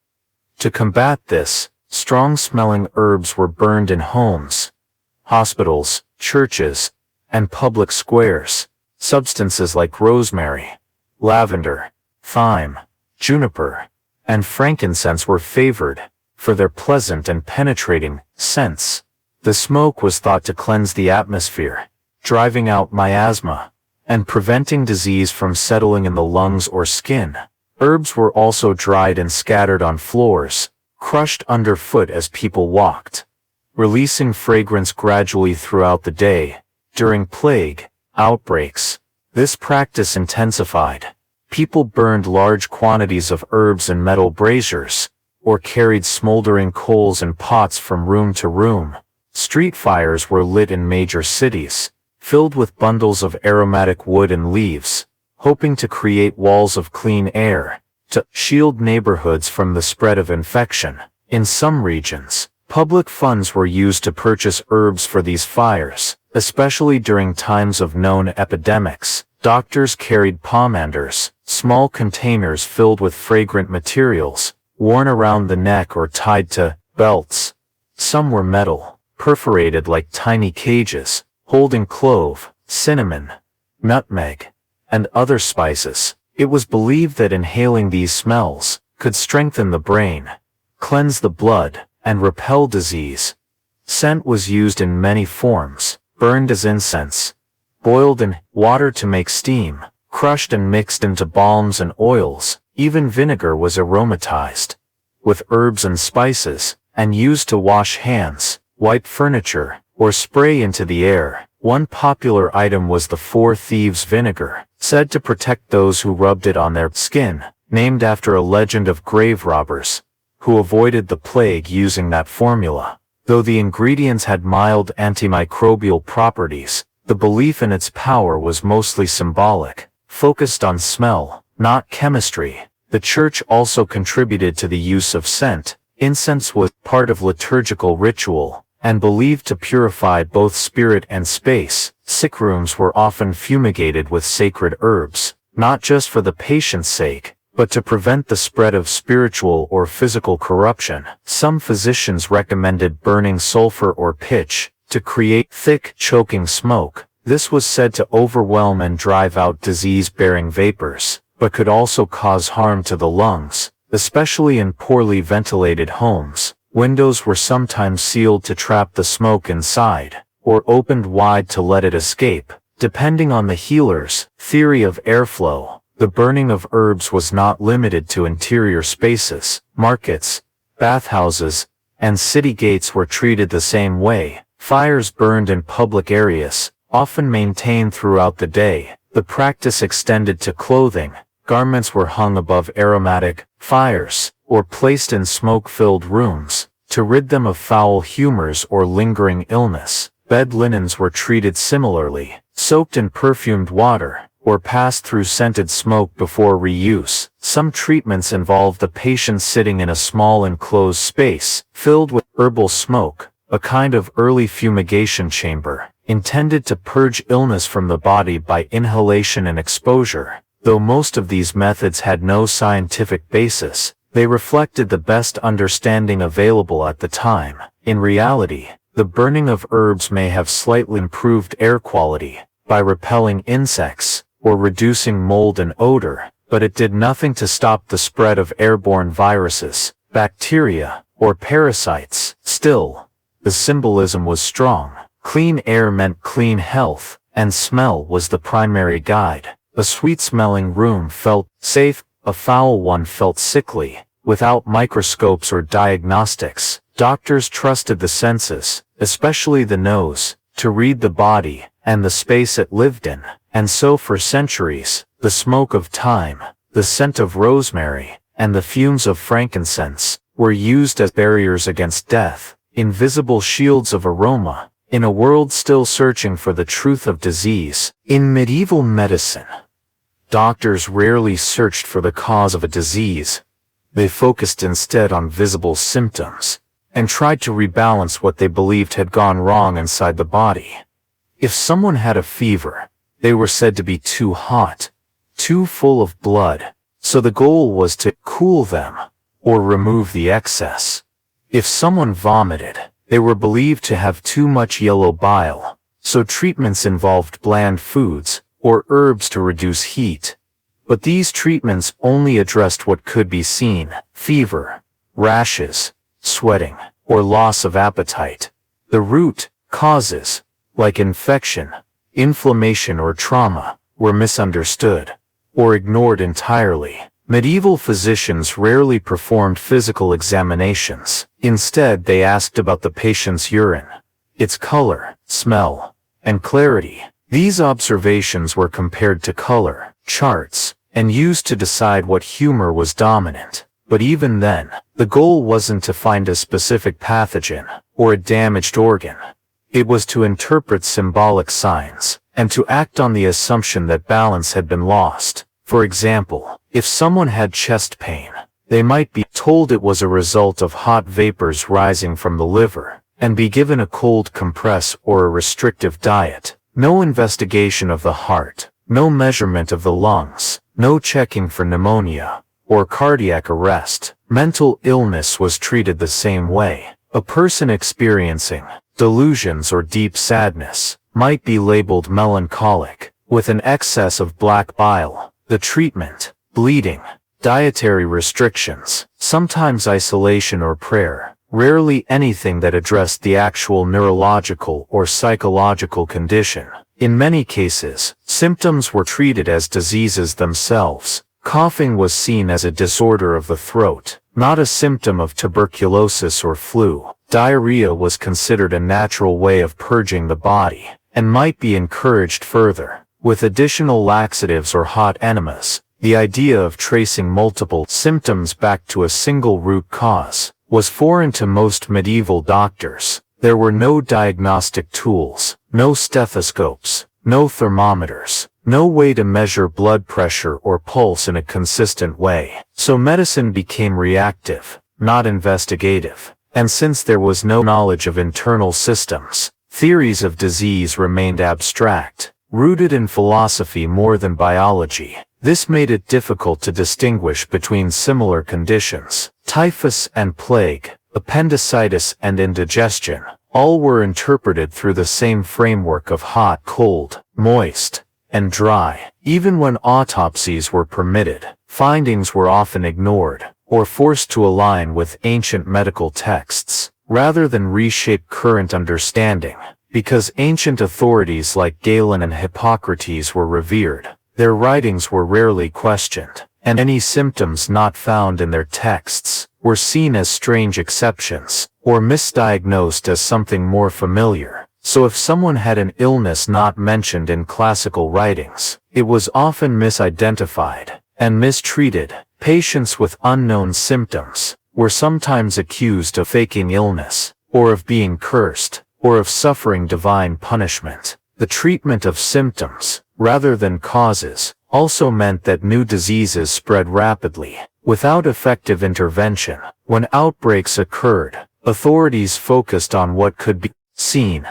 To combat this, strong-smelling herbs were burned in homes, hospitals, churches, and public squares. Substances like rosemary, lavender, thyme, juniper, and frankincense were favored for their pleasant and penetrating scents. The smoke was thought to cleanse the atmosphere, driving out miasma, and preventing disease from settling in the lungs or skin. Herbs were also dried and scattered on floors, crushed underfoot as people walked, releasing fragrance gradually throughout the day. During plague outbreaks, this practice intensified. People burned large quantities of herbs in metal braziers, or carried smoldering coals in pots from room to room. Street fires were lit in major cities, filled with bundles of aromatic wood and leaves, hoping to create walls of clean air, to shield neighborhoods from the spread of infection. In some regions, public funds were used to purchase herbs for these fires, especially during times of known epidemics. Doctors carried pomanders, small containers filled with fragrant materials, worn around the neck or tied to belts. Some were metal, perforated like tiny cages, holding clove, cinnamon, nutmeg, and other spices. It was believed that inhaling these smells could strengthen the brain, cleanse the blood, and repel disease. Scent was used in many forms: burned as incense, boiled in water to make steam, crushed and mixed into balms and oils. Even vinegar was aromatized with herbs and spices, and used to wash hands, wipe furniture, or spray into the air. One popular item was the Four Thieves vinegar, said to protect those who rubbed it on their skin, named after a legend of grave robbers who avoided the plague using that formula. Though the ingredients had mild antimicrobial properties, the belief in its power was mostly symbolic, focused on smell, not chemistry. The church also contributed to the use of scent. Incense was part of liturgical ritual, and believed to purify both spirit and space. Sick rooms were often fumigated with sacred herbs, not just for the patient's sake, but to prevent the spread of spiritual or physical corruption. Some physicians recommended burning sulfur or pitch to create thick, choking smoke. This was said to overwhelm and drive out disease-bearing vapors, but could also cause harm to the lungs, especially in poorly ventilated homes. Windows were sometimes sealed to trap the smoke inside, or opened wide to let it escape. Depending on the healer's theory of airflow, the burning of herbs was not limited to interior spaces. Markets, bathhouses, and city gates were treated the same way. Fires burned in public areas, often maintained throughout the day. The practice extended to clothing. Garments were hung above aromatic fires, or placed in smoke-filled rooms, to rid them of foul humors or lingering illness. Bed linens were treated similarly, soaked in perfumed water, or passed through scented smoke before reuse. Some treatments involved the patient sitting in a small enclosed space, filled with herbal smoke, a kind of early fumigation chamber, intended to purge illness from the body by inhalation and exposure. Though most of these methods had no scientific basis, they reflected the best understanding available at the time. In reality, the burning of herbs may have slightly improved air quality by repelling insects or reducing mold and odor, but it did nothing to stop the spread of airborne viruses, bacteria, or parasites. Still, the symbolism was strong. Clean air meant clean health, and smell was the primary guide. A sweet-smelling room felt safe, a foul one felt sickly. Without microscopes or diagnostics, doctors trusted the senses, especially the nose, to read the body and the space it lived in. And so for centuries, the smoke of thyme, the scent of rosemary, and the fumes of frankincense were used as barriers against death, invisible shields of aroma. In a world still searching for the truth of disease, in medieval medicine, doctors rarely searched for the cause of a disease. They focused instead on visible symptoms, and tried to rebalance what they believed had gone wrong inside the body. If someone had a fever, they were said to be too hot, too full of blood, so the goal was to cool them, or remove the excess. If someone vomited, they were believed to have too much yellow bile, so treatments involved bland foods, or herbs to reduce heat. But these treatments only addressed what could be seen: fever, rashes, sweating, or loss of appetite. The root causes, like infection, inflammation or trauma, were misunderstood, or ignored entirely. Medieval physicians rarely performed physical examinations. Instead, they asked about the patient's urine, its color, smell, and clarity. These observations were compared to color charts and used to decide what humor was dominant. But even then, the goal wasn't to find a specific pathogen or a damaged organ. It was to interpret symbolic signs and to act on the assumption that balance had been lost. For example, if someone had chest pain, they might be told it was a result of hot vapors rising from the liver, and be given a cold compress or a restrictive diet. No investigation of the heart, no measurement of the lungs, no checking for pneumonia or cardiac arrest. Mental illness was treated the same way. A person experiencing delusions or deep sadness might be labeled melancholic, with an excess of black bile. The treatment: bleeding, dietary restrictions, sometimes isolation or prayer, rarely anything that addressed the actual neurological or psychological condition. In many cases, symptoms were treated as diseases themselves. Coughing was seen as a disorder of the throat, not a symptom of tuberculosis or flu. Diarrhea was considered a natural way of purging the body, and might be encouraged further with additional laxatives or hot enemas. The idea of tracing multiple symptoms back to a single root cause was foreign to most medieval doctors. There were no diagnostic tools, no stethoscopes, no thermometers, no way to measure blood pressure or pulse in a consistent way. So medicine became reactive. not investigative. And since there was no knowledge of internal systems, theories of disease remained abstract, rooted in philosophy more than biology. This made it difficult to distinguish between similar conditions. Typhus and plague, appendicitis and indigestion, all were interpreted through the same framework of hot, cold, moist, and dry. Even when autopsies were permitted, findings were often ignored, or forced to align with ancient medical texts, rather than reshape current understanding. Because ancient authorities like Galen and Hippocrates were revered, their writings were rarely questioned, and any symptoms not found in their texts were seen as strange exceptions, or misdiagnosed as something more familiar. So if someone had an illness not mentioned in classical writings, it was often misidentified and mistreated. Patients with unknown symptoms were sometimes accused of faking illness, or of being cursed, or of suffering divine punishment. The treatment of symptoms, rather than causes, also meant that new diseases spread rapidly. Without effective intervention, when outbreaks occurred, authorities focused on what could be seen: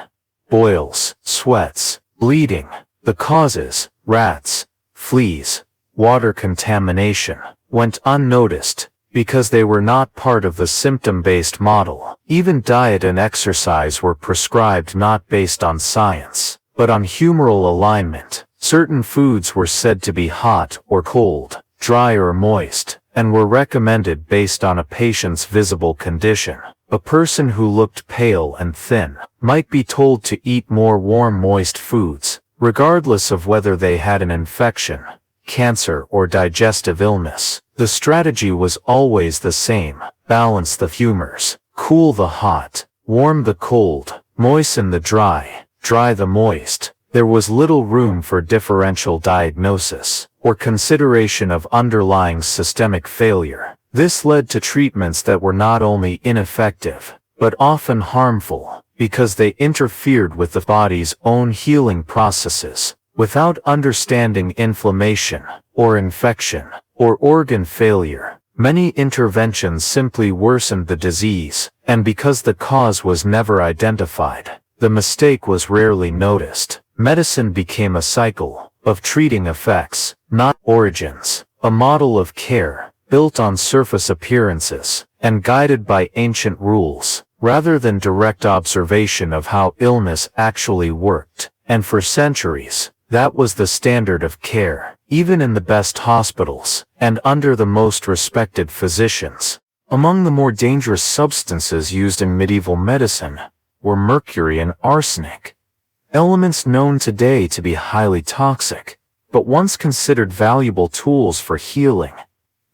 boils, sweats, bleeding. The causes, rats, fleas, water contamination, went unnoticed, because they were not part of the symptom-based model. Even diet and exercise were prescribed not based on science, but on humoral alignment. Certain foods were said to be hot or cold, dry or moist, and were recommended based on a patient's visible condition. A person who looked pale and thin might be told to eat more warm, moist foods, regardless of whether they had an infection, cancer, or digestive illness. The strategy was always the same: balance the humors, cool the hot, warm the cold, moisten the dry, dry the moist. There was little room for differential diagnosis or consideration of underlying systemic failure. This led to treatments that were not only ineffective, but often harmful, because they interfered with the body's own healing processes. Without understanding inflammation, or infection, or organ failure, many interventions simply worsened the disease, and because the cause was never identified, the mistake was rarely noticed. Medicine became a cycle of treating effects, not origins, a model of care built on surface appearances and guided by ancient rules, rather than direct observation of how illness actually worked. And for centuries, that was the standard of care, even in the best hospitals, and under the most respected physicians. Among the more dangerous substances used in medieval medicine were mercury and arsenic, elements known today to be highly toxic, but once considered valuable tools for healing.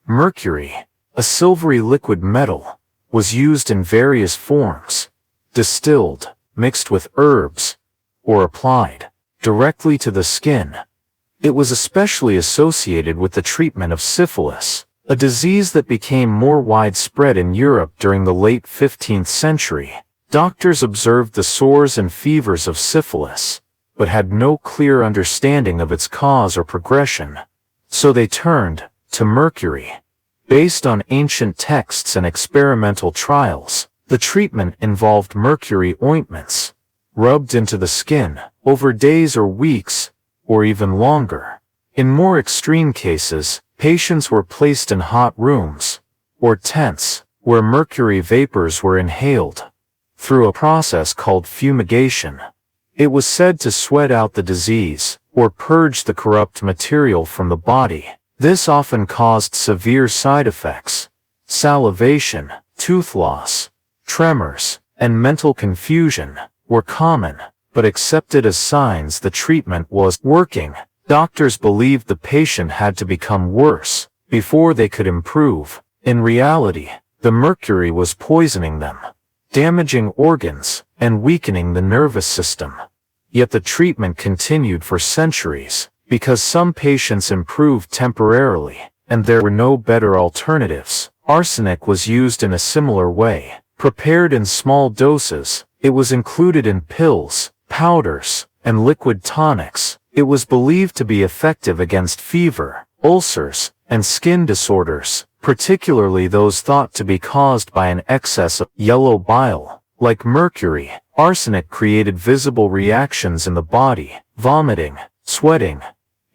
Mercury, a silvery liquid metal, was used in various forms: distilled, mixed with herbs, or applied directly to the skin. It was especially associated with the treatment of syphilis, a disease that became more widespread in Europe during the late 15th century. Doctors observed the sores and fevers of syphilis, but had no clear understanding of its cause or progression. So they turned to mercury. Based on ancient texts and experimental trials, the treatment involved mercury ointments, rubbed into the skin, over days or weeks, or even longer. In more extreme cases, patients were placed in hot rooms, or tents, where mercury vapors were inhaled through a process called fumigation. It was said to sweat out the disease, or purge the corrupt material from the body. This often caused severe side effects. Salivation, tooth loss, tremors, and mental confusion were common, but accepted as signs the treatment was working. Doctors believed the patient had to become worse before they could improve. In reality, the mercury was poisoning them, damaging organs, and weakening the nervous system. Yet the treatment continued for centuries, because some patients improved temporarily, and there were no better alternatives. Arsenic was used in a similar way. Prepared in small doses, it was included in pills, powders, and liquid tonics. It was believed to be effective against fever, ulcers, and skin disorders. particularly those thought to be caused by an excess of yellow bile. Like mercury, arsenic created visible reactions in the body: vomiting, sweating,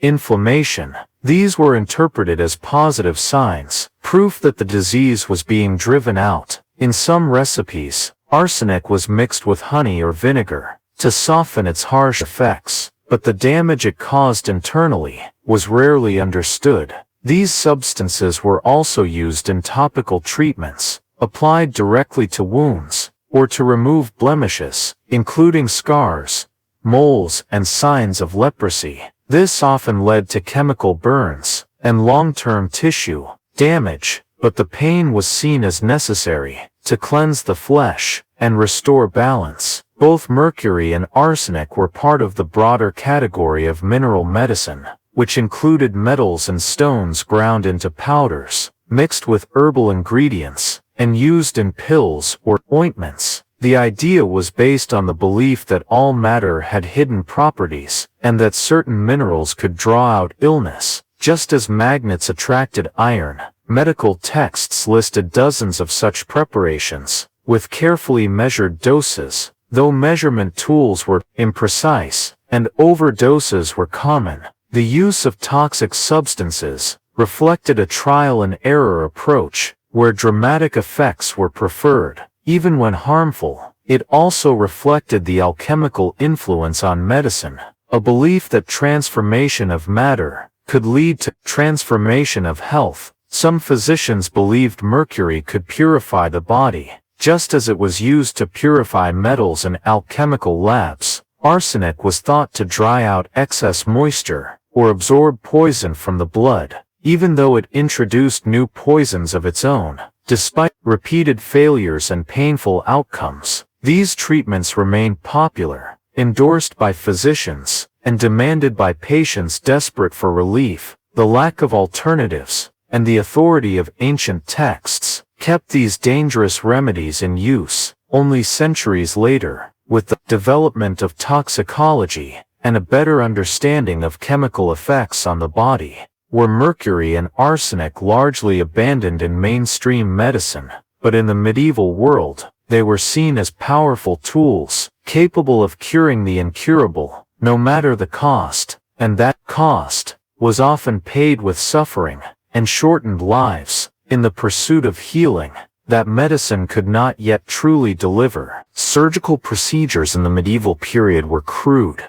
inflammation. These were interpreted as positive signs, proof that the disease was being driven out. In some recipes, arsenic was mixed with honey or vinegar to soften its harsh effects, but the damage it caused internally was rarely understood. These substances were also used in topical treatments, applied directly to wounds, or to remove blemishes, including scars, moles, and signs of leprosy. This often led to chemical burns and long-term tissue damage, but the pain was seen as necessary to cleanse the flesh and restore balance. Both mercury and arsenic were part of the broader category of mineral medicine, which included metals and stones ground into powders, mixed with herbal ingredients, and used in pills or ointments. The idea was based on the belief that all matter had hidden properties, and that certain minerals could draw out illness, just as magnets attracted iron. Medical texts listed dozens of such preparations, with carefully measured doses, though measurement tools were imprecise, and overdoses were common. The use of toxic substances reflected a trial-and-error approach, where dramatic effects were preferred, even when harmful. It also reflected the alchemical influence on medicine, a belief that transformation of matter could lead to transformation of health. Some physicians believed mercury could purify the body, just as it was used to purify metals in alchemical labs. Arsenic was thought to dry out excess moisture, or absorb poison from the blood, even though it introduced new poisons of its own. Despite repeated failures and painful outcomes, these treatments remained popular, endorsed by physicians, and demanded by patients desperate for relief. The lack of alternatives, and the authority of ancient texts, kept these dangerous remedies in use. Only centuries later, with the development of toxicology, and a better understanding of chemical effects on the body, were mercury and arsenic largely abandoned in mainstream medicine. But in the medieval world, they were seen as powerful tools, capable of curing the incurable, no matter the cost, and that cost was often paid with suffering and shortened lives. In the pursuit of healing that medicine could not yet truly deliver, surgical procedures in the medieval period were crude,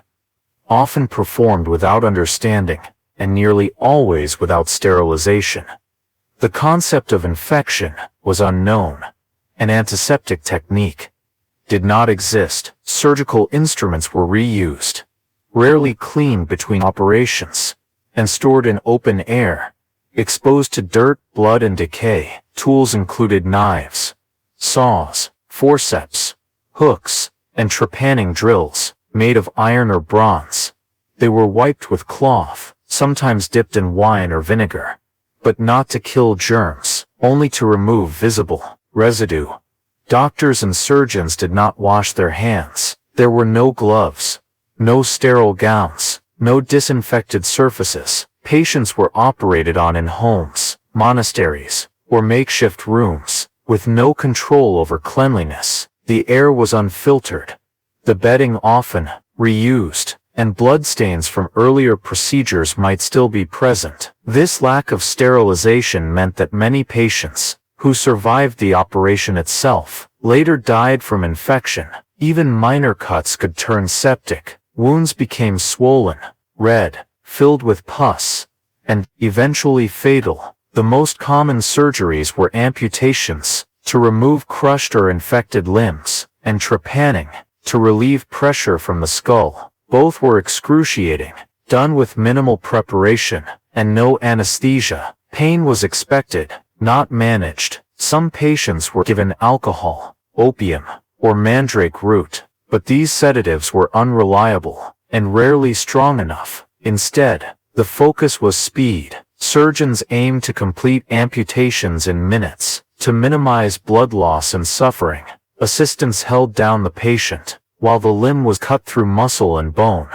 often performed without understanding, and nearly always without sterilization. The concept of infection was unknown. An antiseptic technique did not exist. Surgical instruments were reused, rarely cleaned between operations, and stored in open air, exposed to dirt, blood, and decay. Tools included knives, saws, forceps, hooks, and trepanning drills, made of iron or bronze. They were wiped with cloth, sometimes dipped in wine or vinegar, but not to kill germs, only to remove visible residue. Doctors and surgeons did not wash their hands. There were no gloves, no sterile gowns, no disinfected surfaces. Patients were operated on in homes, monasteries, or makeshift rooms, with no control over cleanliness. The air was unfiltered, the bedding often reused, and bloodstains from earlier procedures might still be present. This lack of sterilization meant that many patients, who survived the operation itself, later died from infection. Even minor cuts could turn septic. Wounds became swollen, red, filled with pus, and eventually fatal. The most common surgeries were amputations, to remove crushed or infected limbs, and trepanning, to relieve pressure from the skull. Both were excruciating, done with minimal preparation, and no anesthesia. Pain was expected, not managed. Some patients were given alcohol, opium, or mandrake root, but these sedatives were unreliable, and rarely strong enough. Instead, the focus was speed. Surgeons aimed to complete amputations in minutes, to minimize blood loss and suffering. Assistants held down the patient, while the limb was cut through muscle and bone,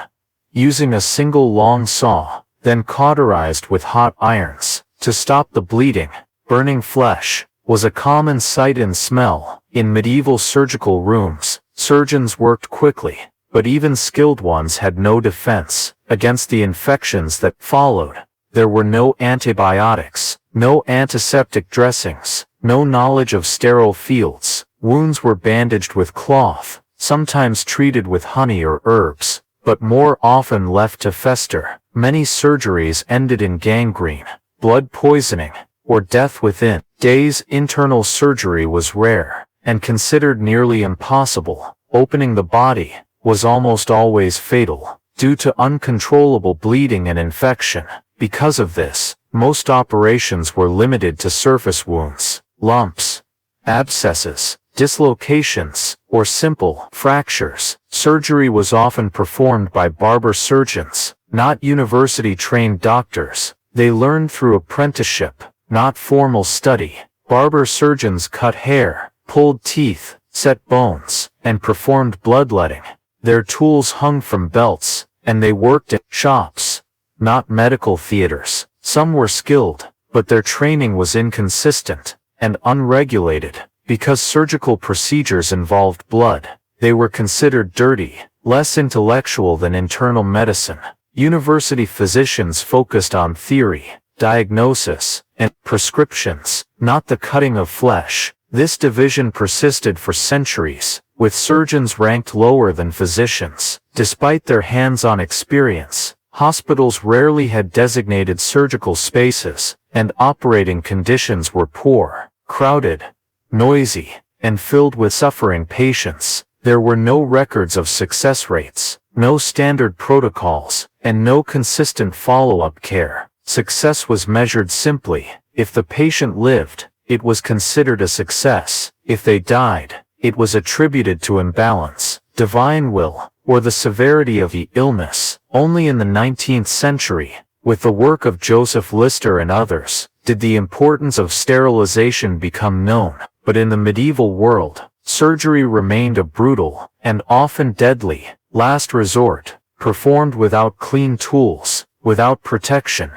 using a single long saw, then cauterized with hot irons, to stop the bleeding. Burning flesh was a common sight and smell. In medieval surgical rooms, surgeons worked quickly, but even skilled ones had no defense against the infections that followed. There were no antibiotics, no antiseptic dressings, no knowledge of sterile fields. Wounds were bandaged with cloth, sometimes treated with honey or herbs, but more often left to fester. Many surgeries ended in gangrene, blood poisoning, or death within days. Internal surgery was rare and considered nearly impossible. Opening the body was almost always fatal due to uncontrollable bleeding and infection. Because of this, most operations were limited to surface wounds, lumps, abscesses, dislocations, or simple fractures. Surgery was often performed by barber surgeons, not university-trained doctors. They learned through apprenticeship, not formal study. Barber surgeons cut hair, pulled teeth, set bones, and performed bloodletting. Their tools hung from belts, and they worked in shops, not medical theaters. Some were skilled, but their training was inconsistent and unregulated. Because surgical procedures involved blood, they were considered dirty, less intellectual than internal medicine. University physicians focused on theory, diagnosis, and prescriptions, not the cutting of flesh. This division persisted for centuries, with surgeons ranked lower than physicians. Despite their hands-on experience, hospitals rarely had designated surgical spaces, and operating conditions were poor, crowded, noisy, and filled with suffering patients. There were no records of success rates, no standard protocols, and no consistent follow-up care. Success was measured simply. If the patient lived, it was considered a success. If they died, it was attributed to imbalance, divine will, or the severity of the illness. Only in the 19th century, with the work of Joseph Lister and others, did the importance of sterilization become known. But in the medieval world, surgery remained a brutal, and often deadly, last resort, performed without clean tools, without protection,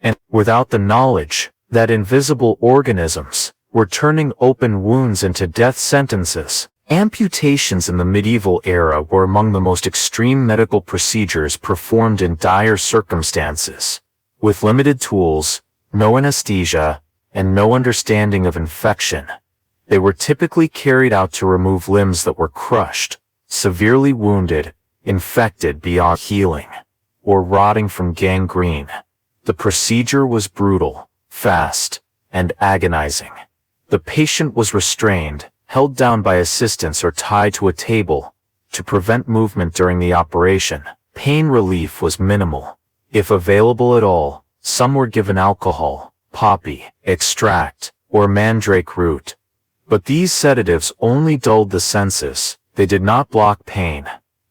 and without the knowledge that invisible organisms were turning open wounds into death sentences. Amputations in the medieval era were among the most extreme medical procedures performed in dire circumstances. With limited tools, no anesthesia, and no understanding of infection, they were typically carried out to remove limbs that were crushed, severely wounded, infected beyond healing, or rotting from gangrene. The procedure was brutal, fast, and agonizing. The patient was restrained, held down by assistants or tied to a table to prevent movement during the operation. Pain relief was minimal. If available at all, some were given alcohol, poppy extract, or mandrake root. But these sedatives only dulled the senses. They did not block pain.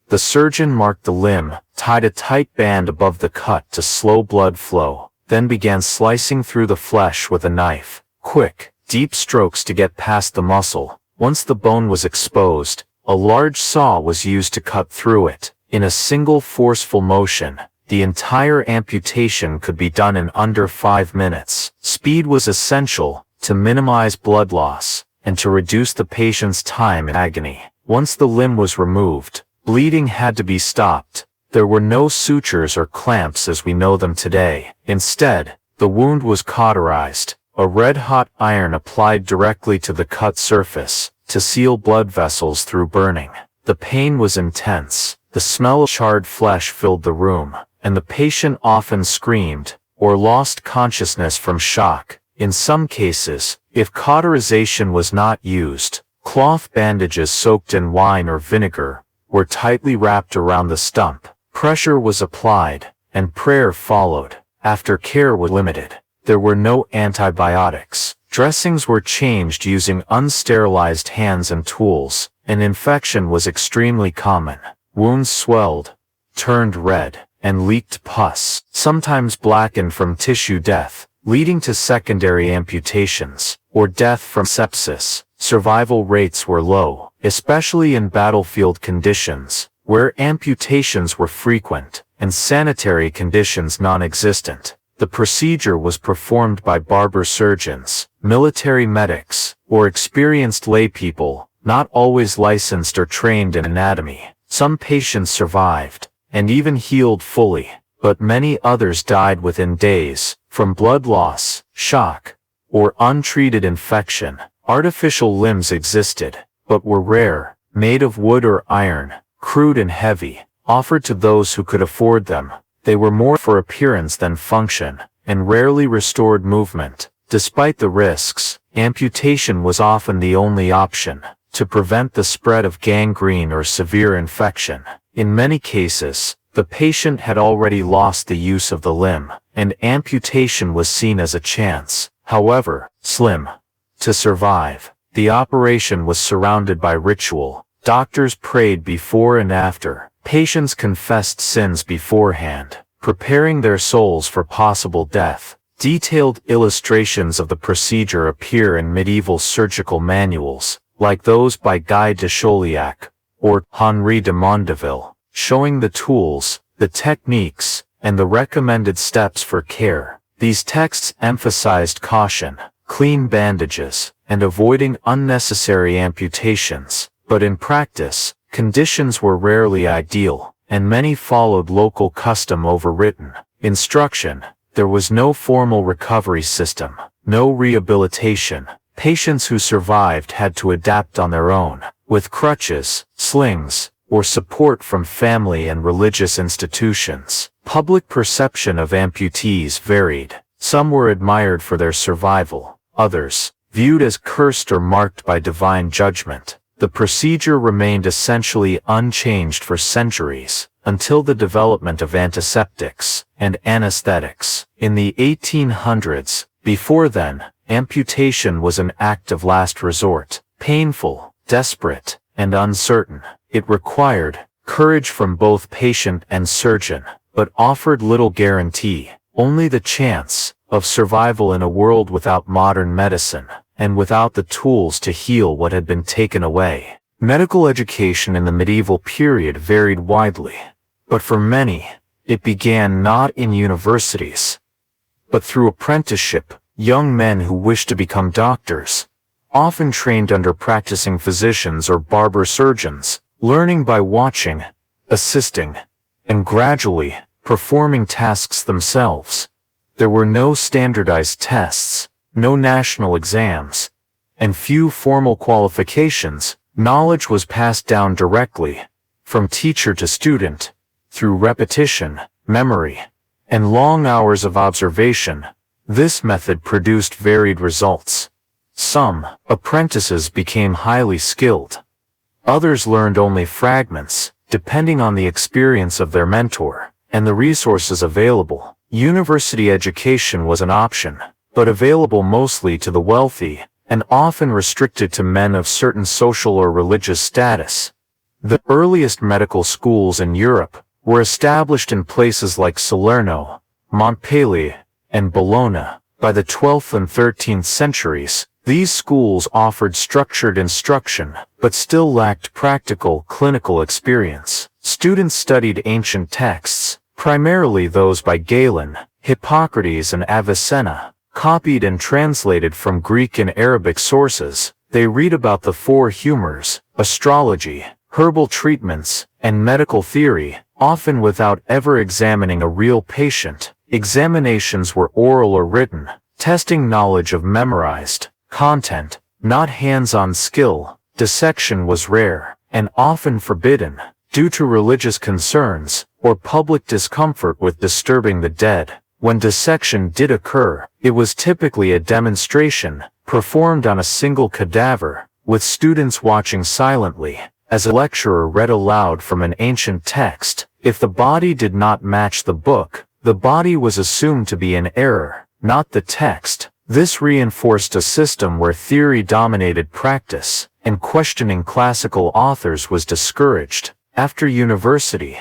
The surgeon marked the limb, tied a tight band above the cut to slow blood flow, then began slicing through the flesh with a knife. Quick, deep strokes to get past the muscle. Once the bone was exposed, a large saw was used to cut through it. In a single forceful motion, the entire amputation could be done in under 5 minutes. Speed was essential to minimize blood loss and to reduce the patient's time in agony. Once the limb was removed, bleeding had to be stopped. There were no sutures or clamps as we know them today. Instead, the wound was cauterized, a red-hot iron applied directly to the cut surface to seal blood vessels through burning. The pain was intense. The smell of charred flesh filled the room, and the patient often screamed or lost consciousness from shock. In some cases, if cauterization was not used, cloth bandages soaked in wine or vinegar were tightly wrapped around the stump. Pressure was applied, and prayer followed. After care was limited, there were no antibiotics. Dressings were changed using unsterilized hands and tools. An infection was extremely common. Wounds swelled, turned red, and leaked pus, sometimes blackened from tissue death, leading to secondary amputations, or death from sepsis. Survival rates were low, especially in battlefield conditions, where amputations were frequent, and sanitary conditions non-existent. The procedure was performed by barber surgeons, military medics, or experienced laypeople, not always licensed or trained in anatomy. Some patients survived, and even healed fully, but many others died within days, from blood loss, shock, or untreated infection. Artificial limbs existed, but were rare, made of wood or iron, crude and heavy, offered to those who could afford them. They were more for appearance than function, and rarely restored movement. Despite the risks, amputation was often the only option, to prevent the spread of gangrene or severe infection. In many cases, the patient had already lost the use of the limb, and amputation was seen as a chance, however slim, to survive. The operation was surrounded by ritual. Doctors prayed before and after. Patients confessed sins beforehand, preparing their souls for possible death. Detailed illustrations of the procedure appear in medieval surgical manuals, like those by Guy de Chauliac or Henri de Mondeville, showing the tools, the techniques, and the recommended steps for care. These texts emphasized caution, clean bandages, and avoiding unnecessary amputations, but in practice, conditions were rarely ideal, and many followed local custom over written instruction. There was no formal recovery system, no rehabilitation. Patients who survived had to adapt on their own, with crutches, slings, or support from family and religious institutions. Public perception of amputees varied. Some were admired for their survival, others viewed as cursed or marked by divine judgment. The procedure remained essentially unchanged for centuries, until the development of antiseptics and anesthetics in the 1800s. Before then, amputation was an act of last resort, painful, desperate, and uncertain. It required courage from both patient and surgeon, but offered little guarantee, only the chance of survival in a world without modern medicine, and without the tools to heal what had been taken away. Medical education in the medieval period varied widely, but for many, it began not in universities, but through apprenticeship. Young men who wished to become doctors, often trained under practicing physicians or barber surgeons, learning by watching, assisting, and gradually performing tasks themselves. There were no standardized tests, no national exams, and few formal qualifications. Knowledge was passed down directly, from teacher to student, through repetition, memory, and long hours of observation. This method produced varied results. Some apprentices became highly skilled. Others learned only fragments, depending on the experience of their mentor and the resources available. University education was an option, but available mostly to the wealthy, and often restricted to men of certain social or religious status. The earliest medical schools in Europe were established in places like Salerno, Montpellier, and Bologna. By the 12th and 13th centuries, these schools offered structured instruction, but still lacked practical, clinical experience. Students studied ancient texts, primarily those by Galen, Hippocrates and Avicenna, copied and translated from Greek and Arabic sources. They read about the four humors, astrology, herbal treatments, and medical theory, often without ever examining a real patient. Examinations were oral or written, testing knowledge of memorized content, not hands-on skill. Dissection was rare, and often forbidden, due to religious concerns, or public discomfort with disturbing the dead. When dissection did occur, it was typically a demonstration, performed on a single cadaver, with students watching silently, as a lecturer read aloud from an ancient text. If the body did not match the book, the body was assumed to be in error, not the text. This reinforced a system where theory dominated practice, and questioning classical authors was discouraged. After university,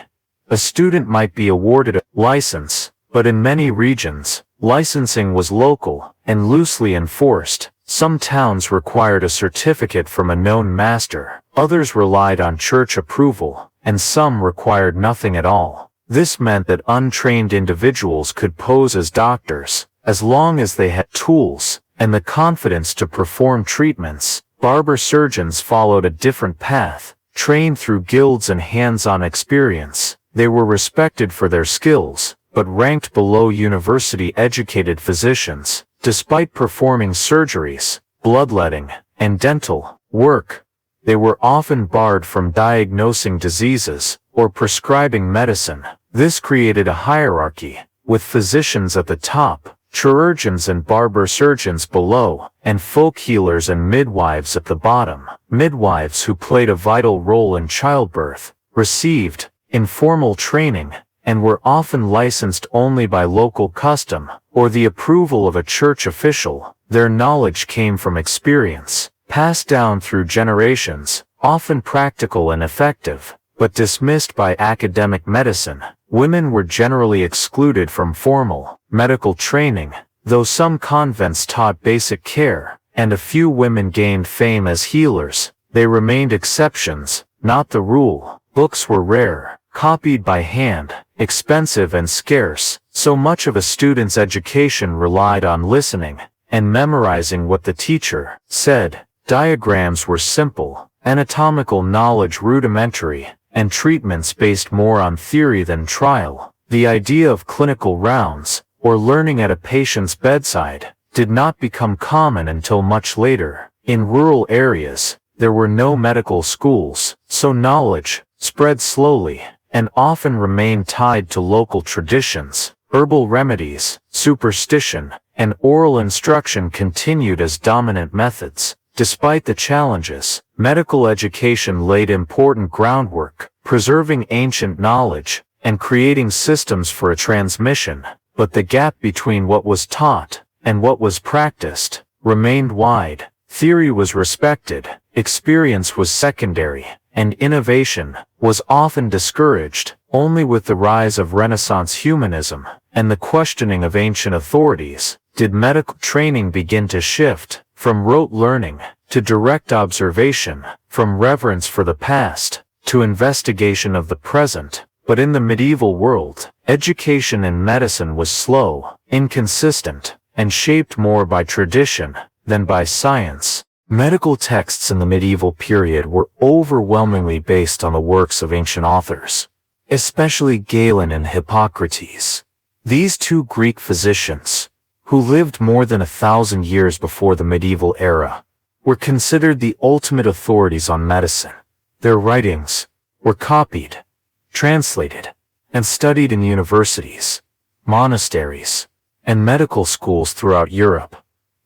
a student might be awarded a license, but in many regions, licensing was local and loosely enforced. Some towns required a certificate from a known master, others relied on church approval, and some required nothing at all. This meant that untrained individuals could pose as doctors, as long as they had tools and the confidence to perform treatments. Barber surgeons followed a different path, trained through guilds and hands-on experience. They were respected for their skills, but ranked below university-educated physicians. Despite performing surgeries, bloodletting, and dental work, they were often barred from diagnosing diseases or prescribing medicine. This created a hierarchy, with physicians at the top, chirurgeons and barber surgeons below, and folk healers and midwives at the bottom. Midwives, who played a vital role in childbirth, received informal training and were often licensed only by local custom or the approval of a church official. Their knowledge came from experience, passed down through generations, often practical and effective, but dismissed by academic medicine. Women were generally excluded from formal medical training, though some convents taught basic care, and a few women gained fame as healers. They remained exceptions, not the rule. Books were rare, copied by hand, expensive and scarce, so much of a student's education relied on listening and memorizing what the teacher said. Diagrams were simple, anatomical knowledge rudimentary, and treatments based more on theory than trial. The idea of clinical rounds, or learning at a patient's bedside, did not become common until much later. In rural areas, there were no medical schools, so knowledge spread slowly, and often remained tied to local traditions. Herbal remedies, superstition, and oral instruction continued as dominant methods. Despite the challenges, medical education laid important groundwork, preserving ancient knowledge, and creating systems for a transmission. But the gap between what was taught and what was practiced remained wide. Theory was respected, experience was secondary, and innovation was often discouraged. Only with the rise of Renaissance humanism and the questioning of ancient authorities did medical training begin to shift from rote learning to direct observation, from reverence for the past to investigation of the present. But in the medieval world, education in medicine was slow, inconsistent, and shaped more by tradition than by science. Medical texts in the medieval period were overwhelmingly based on the works of ancient authors, especially Galen and Hippocrates. These two Greek physicians, who lived more than 1,000 years before the medieval era, were considered the ultimate authorities on medicine. Their writings were copied, translated, and studied in universities, monasteries, and medical schools throughout Europe.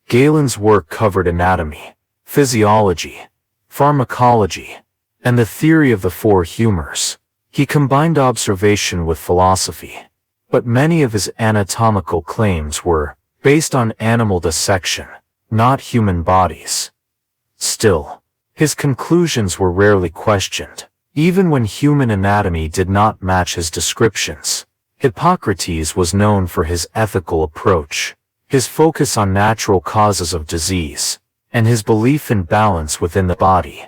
Galen's work covered anatomy, physiology, pharmacology, and the theory of the four humors. He combined observation with philosophy, but many of his anatomical claims were based on animal dissection, not human bodies. Still, his conclusions were rarely questioned, even when human anatomy did not match his descriptions. Hippocrates was known for his ethical approach, his focus on natural causes of disease, and his belief in balance within the body.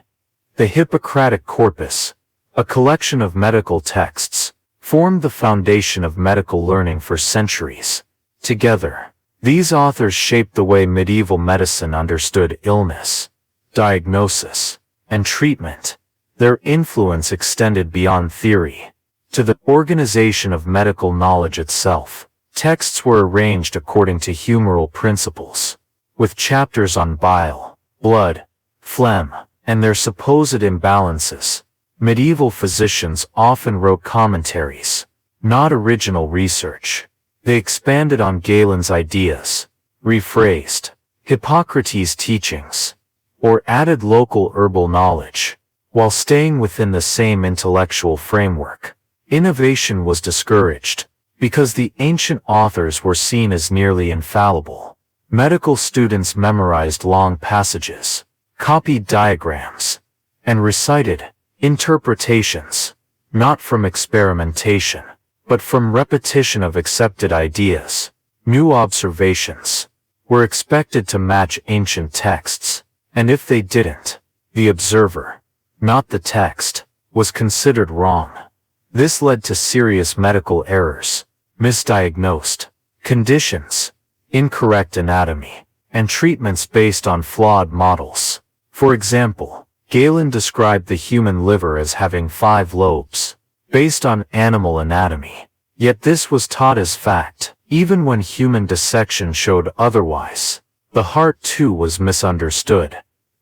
The Hippocratic Corpus, a collection of medical texts, formed the foundation of medical learning for centuries. Together, these authors shaped the way medieval medicine understood illness, diagnosis, and treatment. Their influence extended beyond theory to the organization of medical knowledge itself. Texts were arranged according to humoral principles, with chapters on bile, blood, phlegm, and their supposed imbalances. Medieval physicians often wrote commentaries, not original research. They expanded on Galen's ideas, rephrased Hippocrates' teachings, or added local herbal knowledge, while staying within the same intellectual framework. Innovation was discouraged, because the ancient authors were seen as nearly infallible. Medical students memorized long passages, copied diagrams, and recited interpretations, not from experimentation, but from repetition of accepted ideas. New observations were expected to match ancient texts, and if they didn't, the observer, not the text, was considered wrong. This led to serious medical errors, misdiagnosed conditions, incorrect anatomy, and treatments based on flawed models. For example, Galen described the human liver as having 5 lobes, based on animal anatomy. Yet this was taught as fact, even when human dissection showed otherwise. The heart too was misunderstood.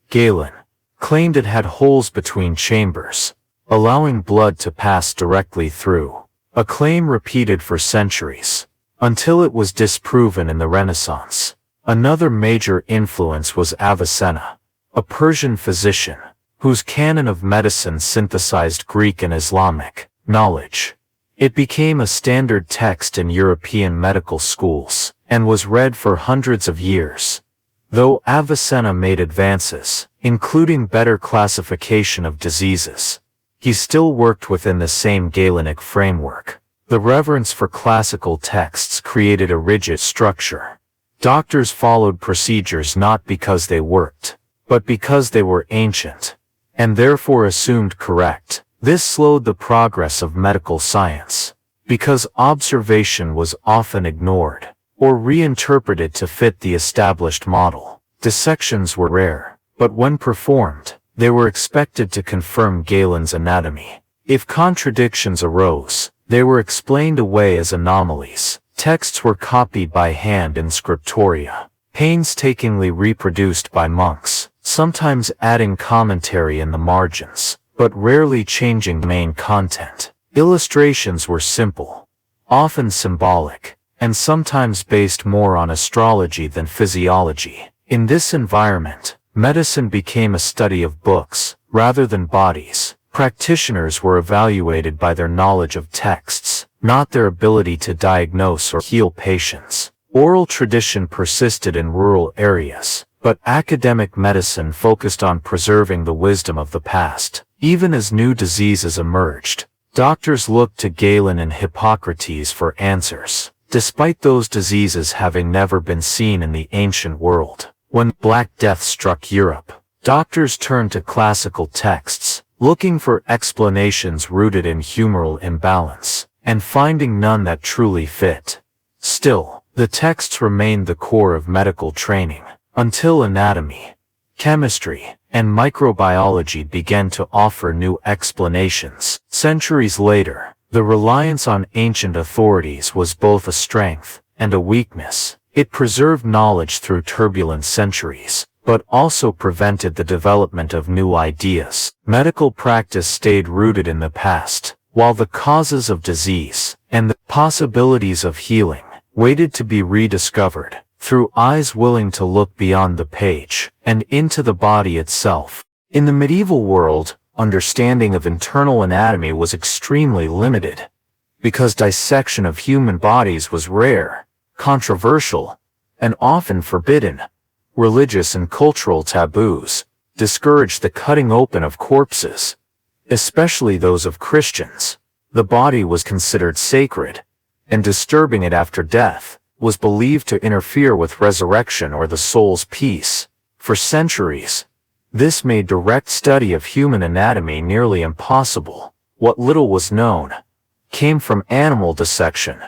Galen claimed it had holes between chambers, allowing blood to pass directly through, a claim repeated for centuries, until it was disproven in the Renaissance. Another major influence was Avicenna, a Persian physician, whose canon of medicine synthesized Greek and Islamic knowledge. It became a standard text in European medical schools, and was read for hundreds of years. Though Avicenna made advances, including better classification of diseases, he still worked within the same Galenic framework. The reverence for classical texts created a rigid structure. Doctors followed procedures not because they worked, but because they were ancient, and therefore assumed correct. This slowed the progress of medical science, because observation was often ignored, or reinterpreted to fit the established model. Dissections were rare, but when performed, they were expected to confirm Galen's anatomy. If contradictions arose, they were explained away as anomalies. Texts were copied by hand in scriptoria, painstakingly reproduced by monks, sometimes adding commentary in the margins, but rarely changing the main content. Illustrations were simple, often symbolic, and sometimes based more on astrology than physiology. In this environment, medicine became a study of books, rather than bodies. Practitioners were evaluated by their knowledge of texts, not their ability to diagnose or heal patients. Oral tradition persisted in rural areas, but academic medicine focused on preserving the wisdom of the past. Even as new diseases emerged, doctors looked to Galen and Hippocrates for answers, despite those diseases having never been seen in the ancient world. When Black Death struck Europe, doctors turned to classical texts, looking for explanations rooted in humoral imbalance, and finding none that truly fit. Still, the texts remained the core of medical training, until anatomy, chemistry, and microbiology began to offer new explanations. Centuries later, the reliance on ancient authorities was both a strength and a weakness. It preserved knowledge through turbulent centuries, but also prevented the development of new ideas. Medical practice stayed rooted in the past, while the causes of disease and the possibilities of healing waited to be rediscovered through eyes willing to look beyond the page and into the body itself. In the medieval world, understanding of internal anatomy was extremely limited, because dissection of human bodies was rare, controversial, and often forbidden. Religious and cultural taboos discouraged the cutting open of corpses, especially those of Christians. The body was considered sacred, and disturbing it after death was believed to interfere with resurrection or the soul's peace. For centuries, this made direct study of human anatomy nearly impossible. What little was known came from animal dissection.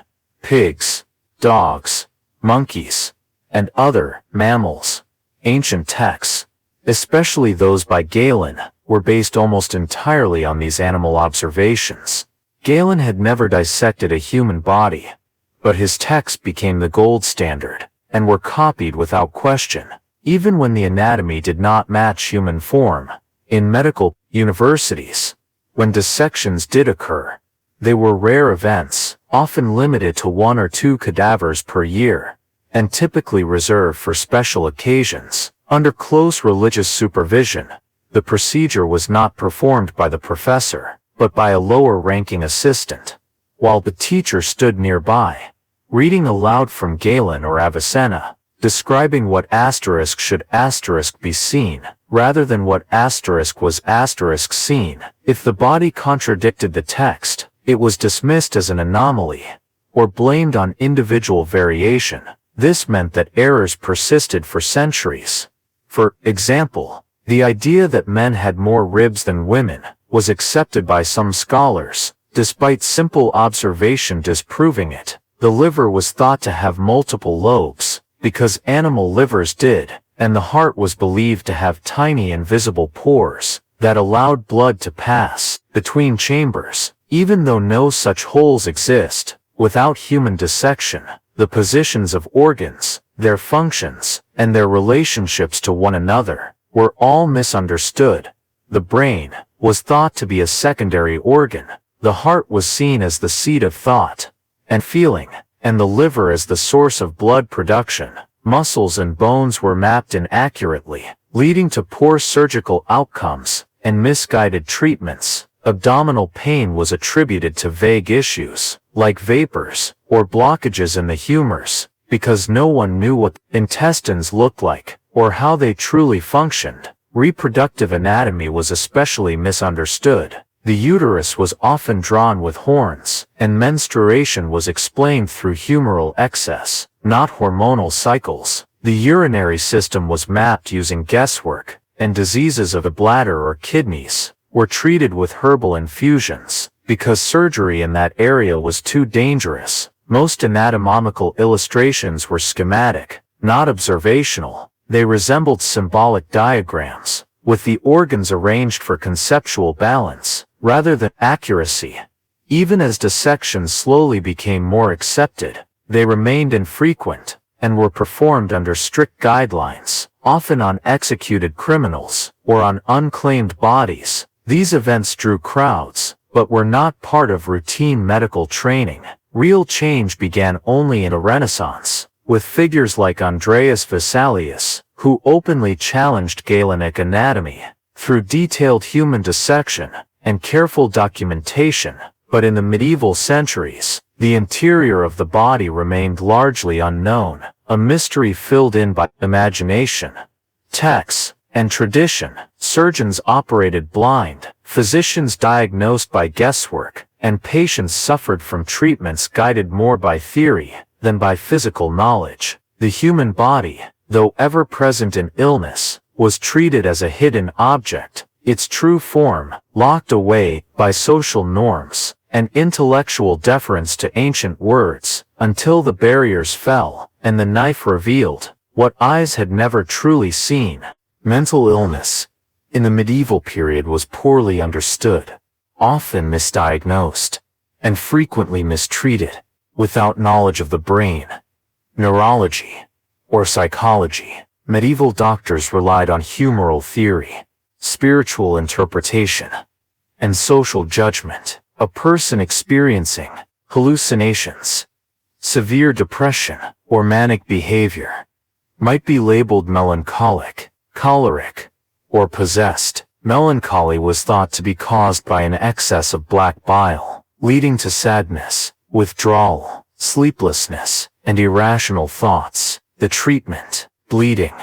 Pigs, dogs, monkeys, and other mammals. Ancient texts, especially those by Galen, were based almost entirely on these animal observations. Galen had never dissected a human body, but his texts became the gold standard, and were copied without question, even when the anatomy did not match human form. In medical universities, when dissections did occur, they were rare events, often limited to 1 or 2 cadavers per year, and typically reserved for special occasions. Under close religious supervision, the procedure was not performed by the professor, but by a lower-ranking assistant, while the teacher stood nearby, reading aloud from Galen or Avicenna, describing what asterisk should asterisk be seen, rather than what asterisk was asterisk seen. If the body contradicted the text, it was dismissed as an anomaly, or blamed on individual variation. This meant that errors persisted for centuries. For example, the idea that men had more ribs than women was accepted by some scholars, despite simple observation disproving it. The liver was thought to have multiple lobes, because animal livers did, and the heart was believed to have tiny invisible pores that allowed blood to pass between chambers. Even though no such holes exist, without human dissection, the positions of organs, their functions, and their relationships to one another were all misunderstood. The brain was thought to be a secondary organ, the heart was seen as the seat of thought and feeling, and the liver as the source of blood production. Muscles and bones were mapped inaccurately, leading to poor surgical outcomes and misguided treatments. Abdominal pain was attributed to vague issues, like vapors or blockages in the humors, because no one knew what intestines looked like or how they truly functioned. Reproductive anatomy was especially misunderstood. The uterus was often drawn with horns, and menstruation was explained through humoral excess, not hormonal cycles. The urinary system was mapped using guesswork, and diseases of the bladder or kidneys were treated with herbal infusions, because surgery in that area was too dangerous. Most anatomical illustrations were schematic, not observational. They resembled symbolic diagrams, with the organs arranged for conceptual balance, rather than accuracy. Even as dissections slowly became more accepted, they remained infrequent, and were performed under strict guidelines, often on executed criminals, or on unclaimed bodies. These events drew crowds, but were not part of routine medical training. Real change began only in the Renaissance, with figures like Andreas Vesalius, who openly challenged Galenic anatomy, through detailed human dissection and careful documentation. But in the medieval centuries, the interior of the body remained largely unknown, a mystery filled in by imagination, texts, and tradition. Surgeons operated blind, physicians diagnosed by guesswork, and patients suffered from treatments guided more by theory than by physical knowledge. The human body, though ever present in illness, was treated as a hidden object, its true form locked away by social norms and intellectual deference to ancient words, until the barriers fell and the knife revealed what eyes had never truly seen. Mental illness in the medieval period was poorly understood, often misdiagnosed, and frequently mistreated. Without knowledge of the brain, neurology, or psychology, medieval doctors relied on humoral theory, spiritual interpretation, and social judgment. A person experiencing hallucinations, severe depression, or manic behavior might be labeled melancholic, choleric, or possessed. Melancholy was thought to be caused by an excess of black bile, leading to sadness, withdrawal, sleeplessness, and irrational thoughts. The treatment, bleeding,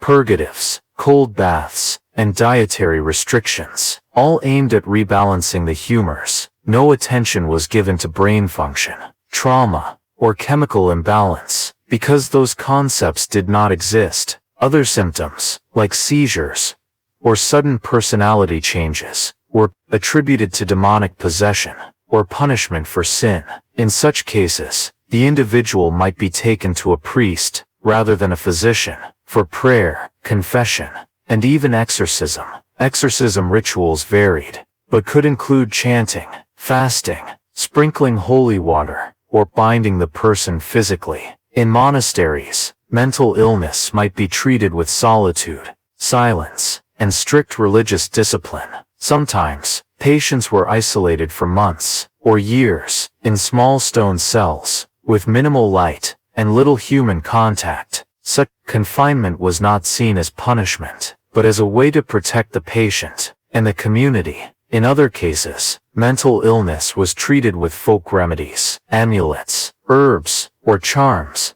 purgatives, cold baths, and dietary restrictions, all aimed at rebalancing the humors. No attention was given to brain function, trauma, or chemical imbalance, because those concepts did not exist. Other symptoms, like seizures, or sudden personality changes, were attributed to demonic possession, or punishment for sin. In such cases, the individual might be taken to a priest, rather than a physician, for prayer, confession, and even exorcism. Exorcism rituals varied, but could include chanting, fasting, sprinkling holy water, or binding the person physically. In monasteries, mental illness might be treated with solitude, silence, and strict religious discipline. Sometimes, patients were isolated for months or years in small stone cells, with minimal light and little human contact. Such confinement was not seen as punishment, but as a way to protect the patient and the community. In other cases, mental illness was treated with folk remedies, amulets, herbs, or charms,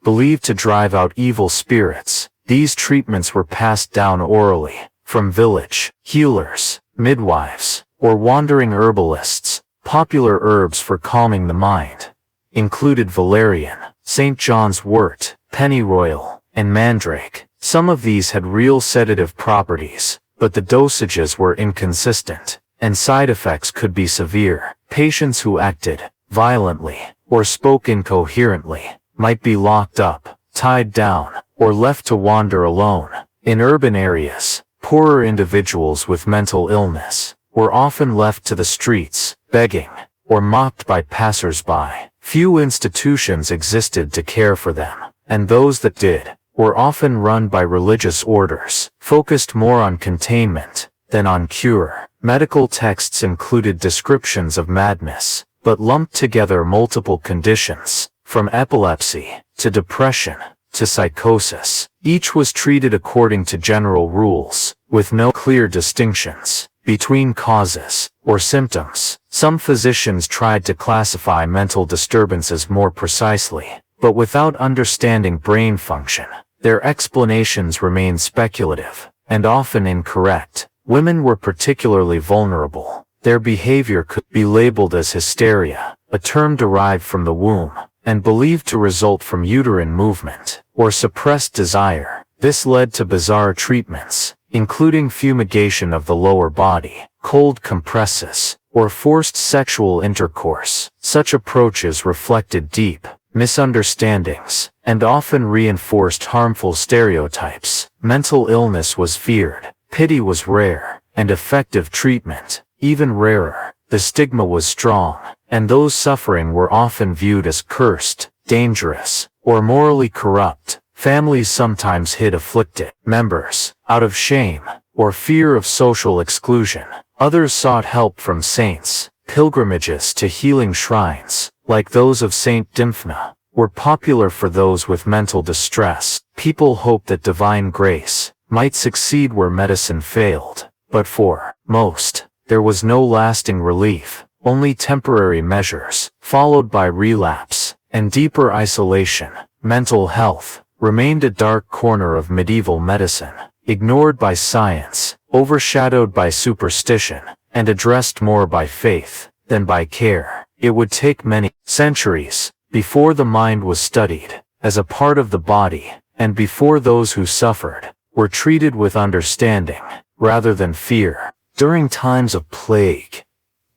believed to drive out evil spirits. These treatments were passed down orally, from village healers, midwives, or wandering herbalists. Popular herbs for calming the mind included valerian, St. John's wort, pennyroyal, and mandrake. Some of these had real sedative properties, but the dosages were inconsistent, and side effects could be severe. Patients who acted violently or spoke incoherently might be locked up, tied down, or left to wander alone. In urban areas, poorer individuals with mental illness were often left to the streets, begging, or mocked by passers-by. Few institutions existed to care for them, and those that did were often run by religious orders, focused more on containment than on cure. Medical texts included descriptions of madness, but lumped together multiple conditions, from epilepsy to depression to psychosis. Each was treated according to general rules, with no clear distinctions between causes or symptoms. Some physicians tried to classify mental disturbances more precisely, but without understanding brain function, their explanations remained speculative and often incorrect. Women were particularly vulnerable. Their behavior could be labeled as hysteria, a term derived from the womb, and believed to result from uterine movement or suppressed desire. This led to bizarre treatments, including fumigation of the lower body, cold compresses, or forced sexual intercourse. Such approaches reflected deep misunderstandings and often reinforced harmful stereotypes. Mental illness was feared, pity was rare, and effective treatment even rarer. The stigma was strong, and those suffering were often viewed as cursed, dangerous, or morally corrupt. Families sometimes hid afflicted members out of shame or fear of social exclusion. Others sought help from saints. Pilgrimages to healing shrines, like those of Saint Dymphna, were popular for those with mental distress. People hoped that divine grace might succeed where medicine failed, but for most, there was no lasting relief, only temporary measures, followed by relapse and deeper isolation. Mental health remained a dark corner of medieval medicine, ignored by science, overshadowed by superstition, and addressed more by faith than by care. It would take many centuries before the mind was studied as a part of the body, and before those who suffered were treated with understanding rather than fear. During times of plague,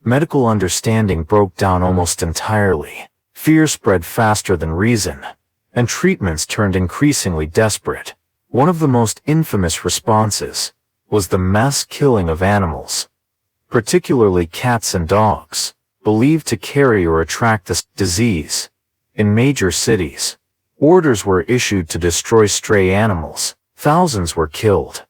medical understanding broke down almost entirely. Fear spread faster than reason, and treatments turned increasingly desperate. One of the most infamous responses was the mass killing of animals, particularly cats and dogs, believed to carry or attract the disease. In major cities, orders were issued to destroy stray animals. Thousands were killed,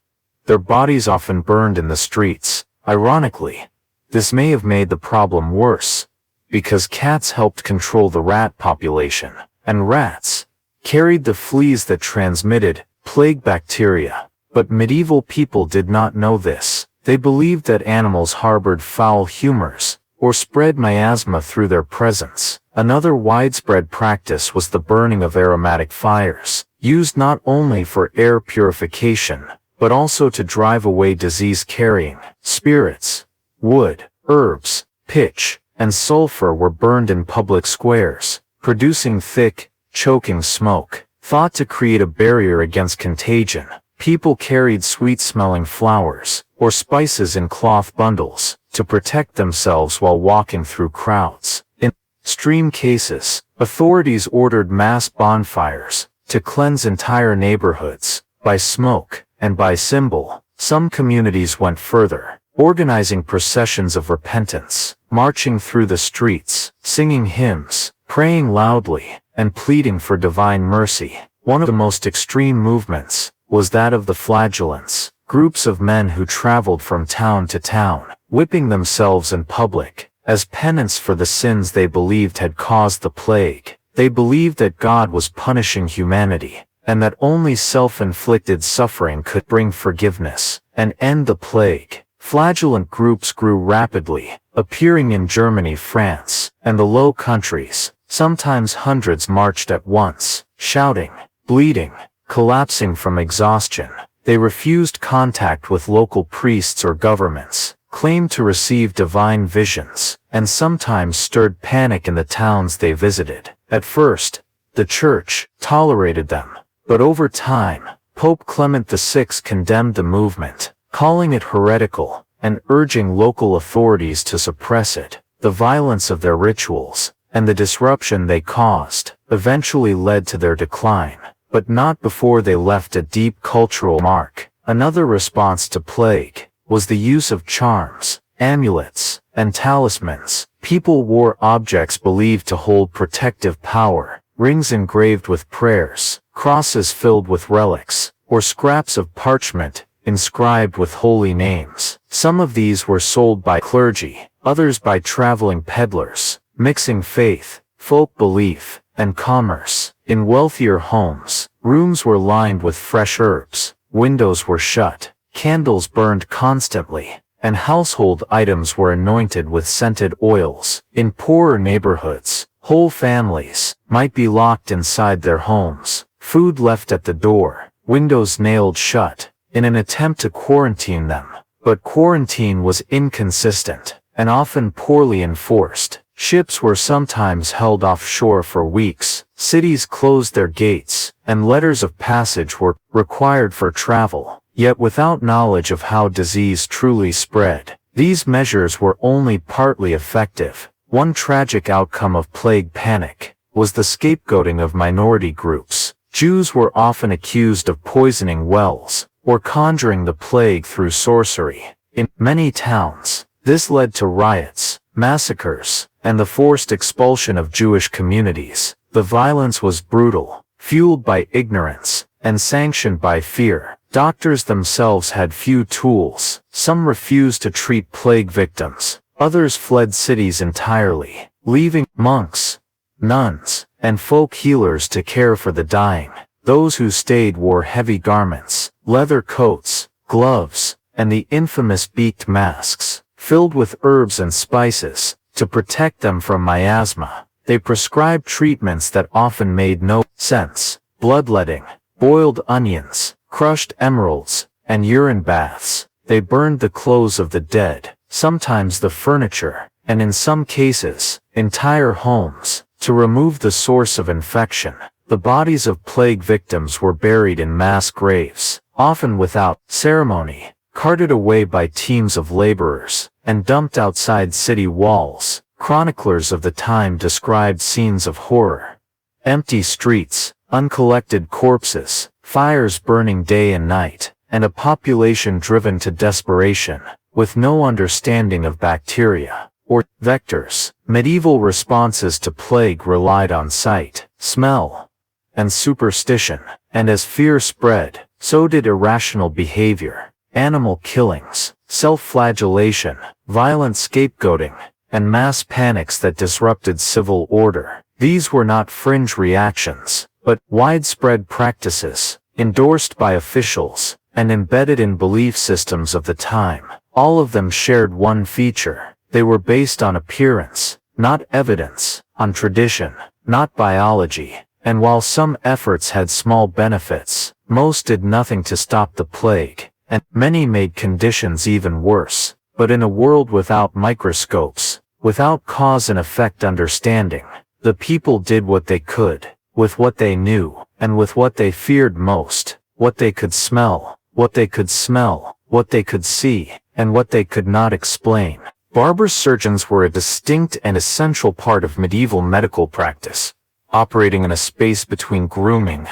their bodies often burned in the streets. Ironically, this may have made the problem worse, because cats helped control the rat population, and rats carried the fleas that transmitted plague bacteria. But medieval people did not know this. They believed that animals harbored foul humors, or spread miasma through their presence. Another widespread practice was the burning of aromatic fires, used not only for air purification, but also to drive away disease-carrying spirits. Wood, herbs, pitch, and sulfur were burned in public squares, producing thick, choking smoke. Thought to create a barrier against contagion, people carried sweet-smelling flowers or spices in cloth bundles to protect themselves while walking through crowds. In extreme cases, authorities ordered mass bonfires to cleanse entire neighborhoods by smoke and by symbol. Some communities went further, organizing processions of repentance, marching through the streets, singing hymns, praying loudly, and pleading for divine mercy. One of the most extreme movements was that of the flagellants, groups of men who traveled from town to town, whipping themselves in public, as penance for the sins they believed had caused the plague. They believed that God was punishing humanity, and that only self-inflicted suffering could bring forgiveness and end the plague. Flagellant groups grew rapidly, appearing in Germany, France, and the Low Countries. Sometimes hundreds marched at once, shouting, bleeding, collapsing from exhaustion. They refused contact with local priests or governments, claimed to receive divine visions, and sometimes stirred panic in the towns they visited. At first, the Church tolerated them, but over time, Pope Clement VI condemned the movement, calling it heretical, and urging local authorities to suppress it. The violence of their rituals, and the disruption they caused, eventually led to their decline. but not before they left a deep cultural mark. Another response to plague was the use of charms, amulets, and talismans. People wore objects believed to hold protective power, rings engraved with prayers, crosses filled with relics, or scraps of parchment inscribed with holy names. Some of these were sold by clergy, others by traveling peddlers, mixing faith, folk belief, and commerce. In wealthier homes, rooms were lined with fresh herbs, windows were shut, candles burned constantly, and household items were anointed with scented oils. In poorer neighborhoods, whole families might be locked inside their homes, food left at the door, windows nailed shut, in an attempt to quarantine them. But quarantine was inconsistent, and often poorly enforced. Ships were sometimes held offshore for weeks, cities closed their gates, and letters of passage were required for travel. Yet without knowledge of how disease truly spread, these measures were only partly effective. One tragic outcome of plague panic was the scapegoating of minority groups. Jews were often accused of poisoning wells or conjuring the plague through sorcery. In many towns, this led to riots, massacres, and the forced expulsion of Jewish communities. The violence was brutal, fueled by ignorance, and sanctioned by fear. Doctors themselves had few tools. Some refused to treat plague victims. Others fled cities entirely, leaving monks, nuns, and folk healers to care for the dying. Those who stayed wore heavy garments, leather coats, gloves, and the infamous beaked masks, filled with herbs and spices, to protect them from miasma. They prescribed treatments that often made no sense: bloodletting, boiled onions, crushed emeralds, and urine baths. They burned the clothes of the dead, sometimes the furniture, and in some cases, entire homes, to remove the source of infection. The bodies of plague victims were buried in mass graves, often without ceremony, carted away by teams of laborers, and dumped outside city walls. Chroniclers of the time described scenes of horror: empty streets, uncollected corpses, fires burning day and night, and a population driven to desperation, with no understanding of bacteria or vectors. Medieval responses to plague relied on sight, smell, and superstition, and as fear spread, so did irrational behavior, animal killings, self-flagellation, violent scapegoating, and mass panics that disrupted civil order. These were not fringe reactions, but widespread practices, endorsed by officials, and embedded in belief systems of the time. All of them shared one feature: they were based on appearance, not evidence, on tradition, not biology. And while some efforts had small benefits, most did nothing to stop the plague, and many made conditions even worse. But in a world without microscopes, without cause and effect understanding, the people did what they could, with what they knew, and with what they feared most: what they could smell, what they could smell, what they could see, and what they could not explain. Barber surgeons were a distinct and essential part of medieval medical practice, operating in a space between grooming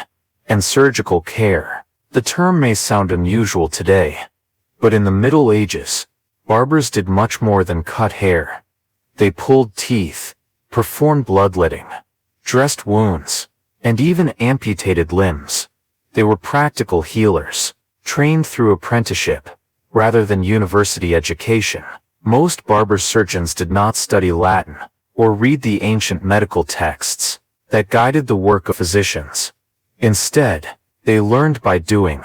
and surgical care. The term may sound unusual today, but in the Middle Ages, barbers did much more than cut hair. They pulled teeth, performed bloodletting, dressed wounds, and even amputated limbs. They were practical healers, trained through apprenticeship, rather than university education. Most barber surgeons did not study Latin, or read the ancient medical texts that guided the work of physicians. Instead, they learned by doing,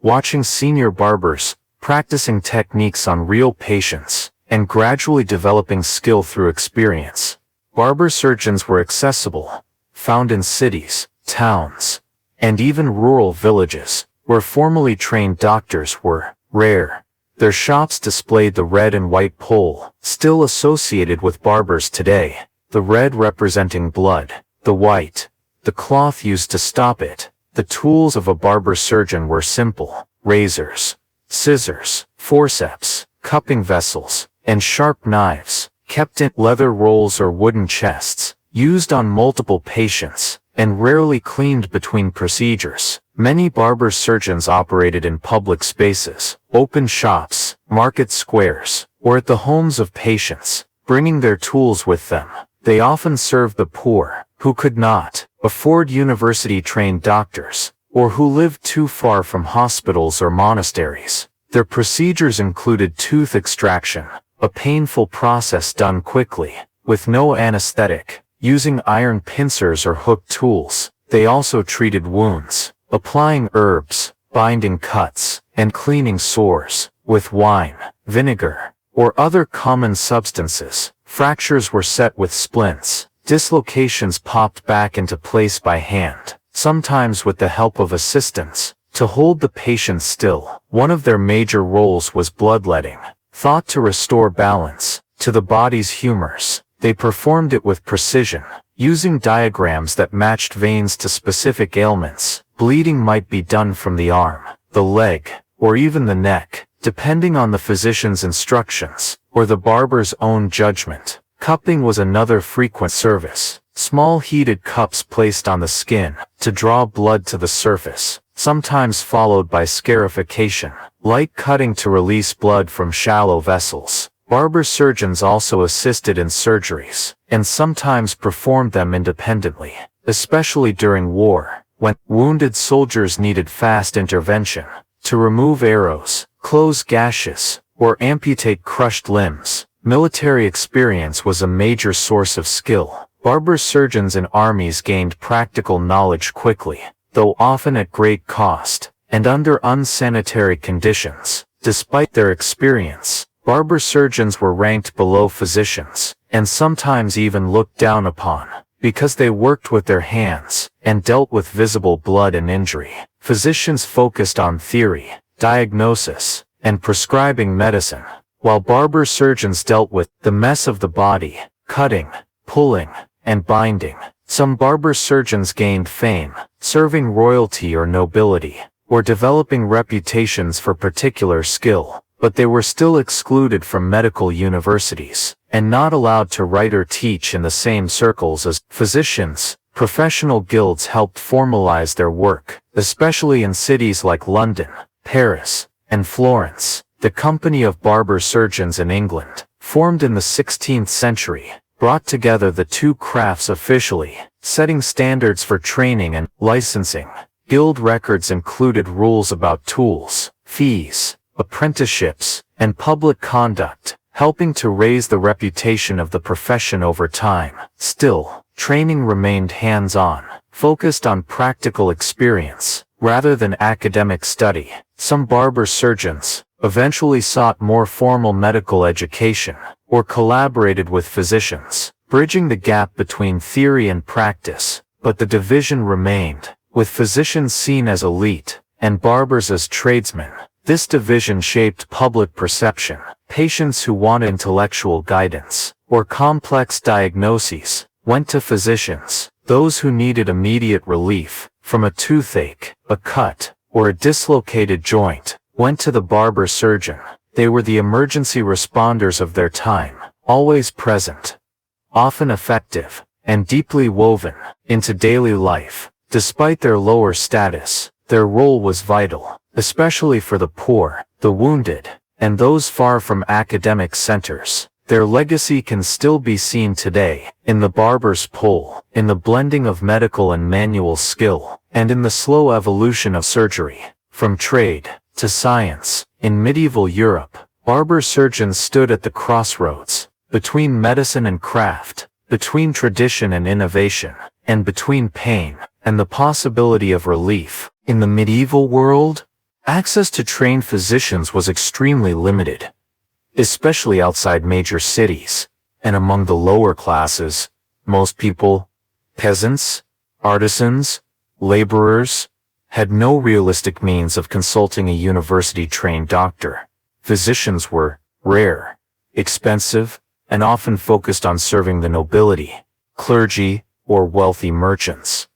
watching senior barbers, practicing techniques on real patients, and gradually developing skill through experience. Barber surgeons were accessible, found in cities, towns, and even rural villages, where formally trained doctors were rare. Their shops displayed the red and white pole, still associated with barbers today, the red representing blood, the white, the cloth used to stop it. The tools of a barber surgeon were simple: razors, scissors, forceps, cupping vessels, and sharp knives, kept in leather rolls or wooden chests, used on multiple patients, and rarely cleaned between procedures. Many barber surgeons operated in public spaces, open shops, market squares, or at the homes of patients, bringing their tools with them. They often served the poor, who could not afford university-trained doctors, or who lived too far from hospitals or monasteries. Their procedures included tooth extraction, a painful process done quickly, with no anesthetic, using iron pincers or hooked tools. They also treated wounds, applying herbs, binding cuts, and cleaning sores, with wine, vinegar, or other common substances. Fractures were set with splints. Dislocations popped back into place by hand, sometimes with the help of assistants, to hold the patient still. One of their major roles was bloodletting, thought to restore balance to the body's humors. They performed it with precision, using diagrams that matched veins to specific ailments. Bleeding might be done from the arm, the leg, or even the neck, depending on the physician's instructions, or the barber's own judgment. Cupping was another frequent service. Small heated cups placed on the skin to draw blood to the surface, sometimes followed by scarification, light cutting to release blood from shallow vessels. Barber surgeons also assisted in surgeries, and sometimes performed them independently, especially during war, when wounded soldiers needed fast intervention to remove arrows, close gashes, or amputate crushed limbs. Military experience was a major source of skill. Barber surgeons in armies gained practical knowledge quickly, though often at great cost, and under unsanitary conditions. Despite their experience, barber surgeons were ranked below physicians, and sometimes even looked down upon, because they worked with their hands and dealt with visible blood and injury. Physicians focused on theory, diagnosis, and prescribing medicine, while barber surgeons dealt with the mess of the body, cutting, pulling, and binding. Some barber surgeons gained fame, serving royalty or nobility, or developing reputations for particular skill, but they were still excluded from medical universities, and not allowed to write or teach in the same circles as physicians. Professional guilds helped formalize their work, especially in cities like London, Paris, and Florence. The Company of Barber Surgeons in England, formed in the 16th century, brought together the two crafts officially, setting standards for training and licensing. Guild records included rules about tools, fees, apprenticeships, and public conduct, helping to raise the reputation of the profession over time. Still, training remained hands-on, focused on practical experience, rather than academic study. Some barber surgeons eventually sought more formal medical education, or collaborated with physicians, bridging the gap between theory and practice. But the division remained, with physicians seen as elite, and barbers as tradesmen. This division shaped public perception. Patients who wanted intellectual guidance, or complex diagnoses, went to physicians. Those who needed immediate relief from a toothache, a cut, or a dislocated joint, went to the barber surgeon. They were the emergency responders of their time, always present, often effective, and deeply woven into daily life. Despite their lower status, their role was vital, especially for the poor, the wounded, and those far from academic centers. Their legacy can still be seen today, in the barber's pole, in the blending of medical and manual skill, and in the slow evolution of surgery. From trade to science, in medieval Europe, barber surgeons stood at the crossroads, between medicine and craft, between tradition and innovation, and between pain and the possibility of relief. In the medieval world, access to trained physicians was extremely limited, especially outside major cities, and among the lower classes. Most people, peasants, artisans, laborers, had no realistic means of consulting a university-trained doctor. Physicians were rare, expensive, and often focused on serving the nobility, clergy, or wealthy merchants.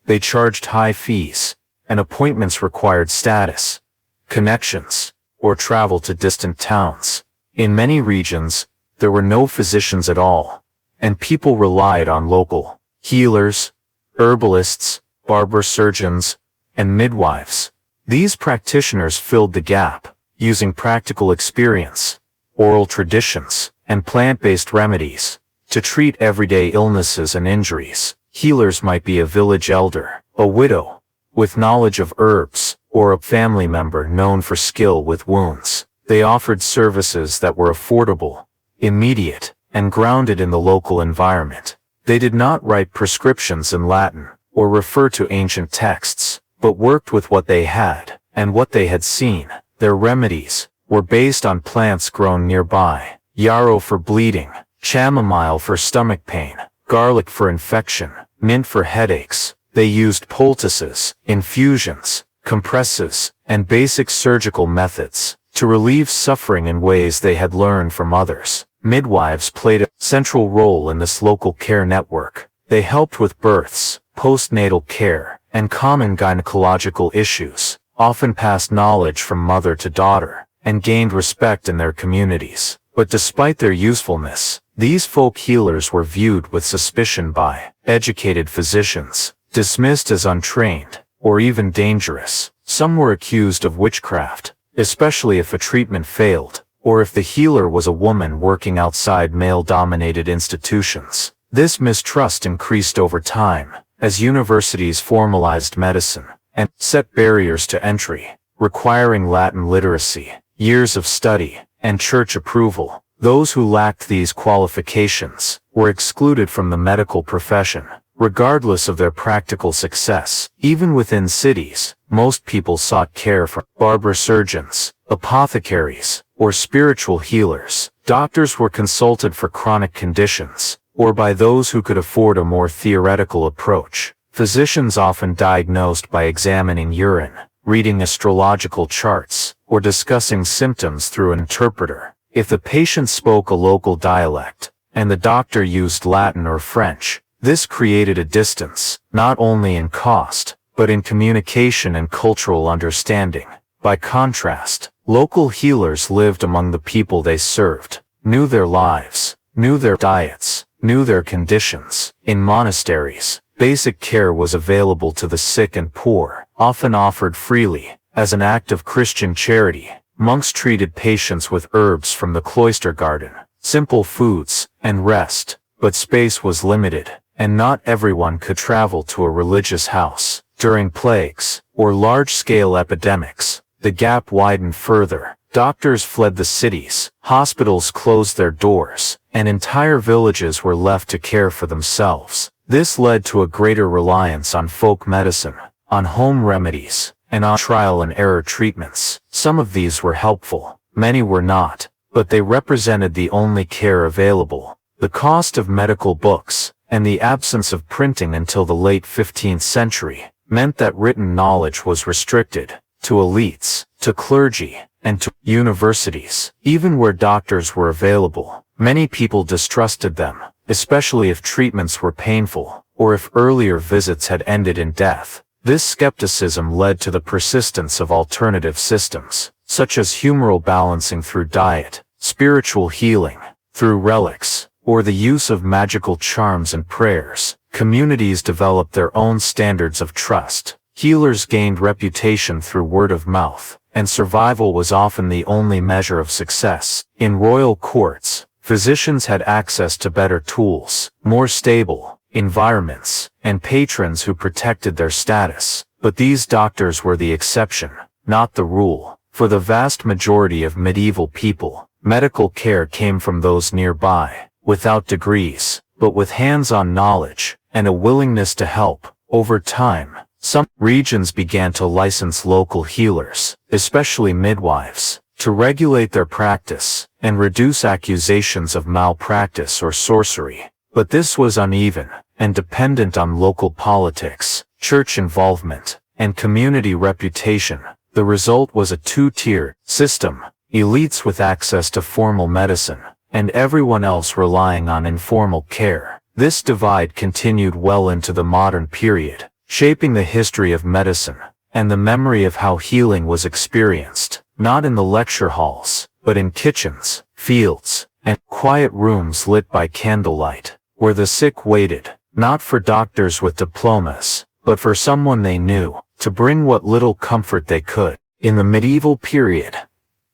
They charged high fees, and appointments required status, connections, or travel to distant towns. In many regions, there were no physicians at all, and people relied on local healers, herbalists, barber surgeons, and midwives. These practitioners filled the gap, using practical experience, oral traditions, and plant-based remedies to treat everyday illnesses and injuries. Healers might be a village elder, a widow, with knowledge of herbs, or a family member known for skill with wounds. They offered services that were affordable, immediate, and grounded in the local environment. They did not write prescriptions in Latin, or refer to ancient texts, but worked with what they had, and what they had seen. Their remedies were based on plants grown nearby: yarrow for bleeding, chamomile for stomach pain, garlic for infection, mint for headaches. They used poultices, infusions, compresses, and basic surgical methods to relieve suffering in ways they had learned from others. Midwives played a central role in this local care network. They helped with births, postnatal care, and common gynecological issues, often passed knowledge from mother to daughter, and gained respect in their communities. But despite their usefulness, these folk healers were viewed with suspicion by educated physicians, dismissed as untrained, or even dangerous. Some were accused of witchcraft, especially if a treatment failed, or if the healer was a woman working outside male-dominated institutions. This mistrust increased over time, as universities formalized medicine, and set barriers to entry, requiring Latin literacy, years of study, and church approval. Those who lacked these qualifications were excluded from the medical profession, regardless of their practical success. Even within cities, most people sought care from barber surgeons, apothecaries, or spiritual healers. Doctors were consulted for chronic conditions, or by those who could afford a more theoretical approach. Physicians often diagnosed by examining urine, reading astrological charts, or discussing symptoms through an interpreter. If the patient spoke a local dialect, and the doctor used Latin or French, this created a distance, not only in cost, but in communication and cultural understanding. By contrast, local healers lived among the people they served, knew their lives, knew their diets, knew their conditions. In monasteries, basic care was available to the sick and poor, often offered freely. As an act of Christian charity, monks treated patients with herbs from the cloister garden, simple foods, and rest. But space was limited, and not everyone could travel to a religious house. During plagues, or large-scale epidemics, the gap widened further. Doctors fled the cities, hospitals closed their doors, and entire villages were left to care for themselves. This led to a greater reliance on folk medicine, on home remedies, and on trial-and-error treatments. Some of these were helpful, many were not, but they represented the only care available. The cost of medical books, and the absence of printing until the late 15th century, meant that written knowledge was restricted to elites, to clergy, and to universities. Even where doctors were available, many people distrusted them, especially if treatments were painful, or if earlier visits had ended in death. This skepticism led to the persistence of alternative systems, such as humoral balancing through diet, spiritual healing, through relics, or the use of magical charms and prayers. Communities developed their own standards of trust. Healers gained reputation through word of mouth, and survival was often the only measure of success. In royal courts, physicians had access to better tools, more stable environments, and patrons who protected their status. But these doctors were the exception, not the rule. For the vast majority of medieval people, medical care came from those nearby, without degrees, but with hands-on knowledge, and a willingness to help. Over time, some regions began to license local healers, especially midwives, to regulate their practice, and reduce accusations of malpractice or sorcery. But this was uneven, and dependent on local politics, church involvement, and community reputation. The result was a two-tier system: elites with access to formal medicine, and everyone else relying on informal care. This divide continued well into the modern period, shaping the history of medicine, and the memory of how healing was experienced, not in the lecture halls, but in kitchens, fields, and quiet rooms lit by candlelight, where the sick waited, not for doctors with diplomas, but for someone they knew, to bring what little comfort they could. In the medieval period,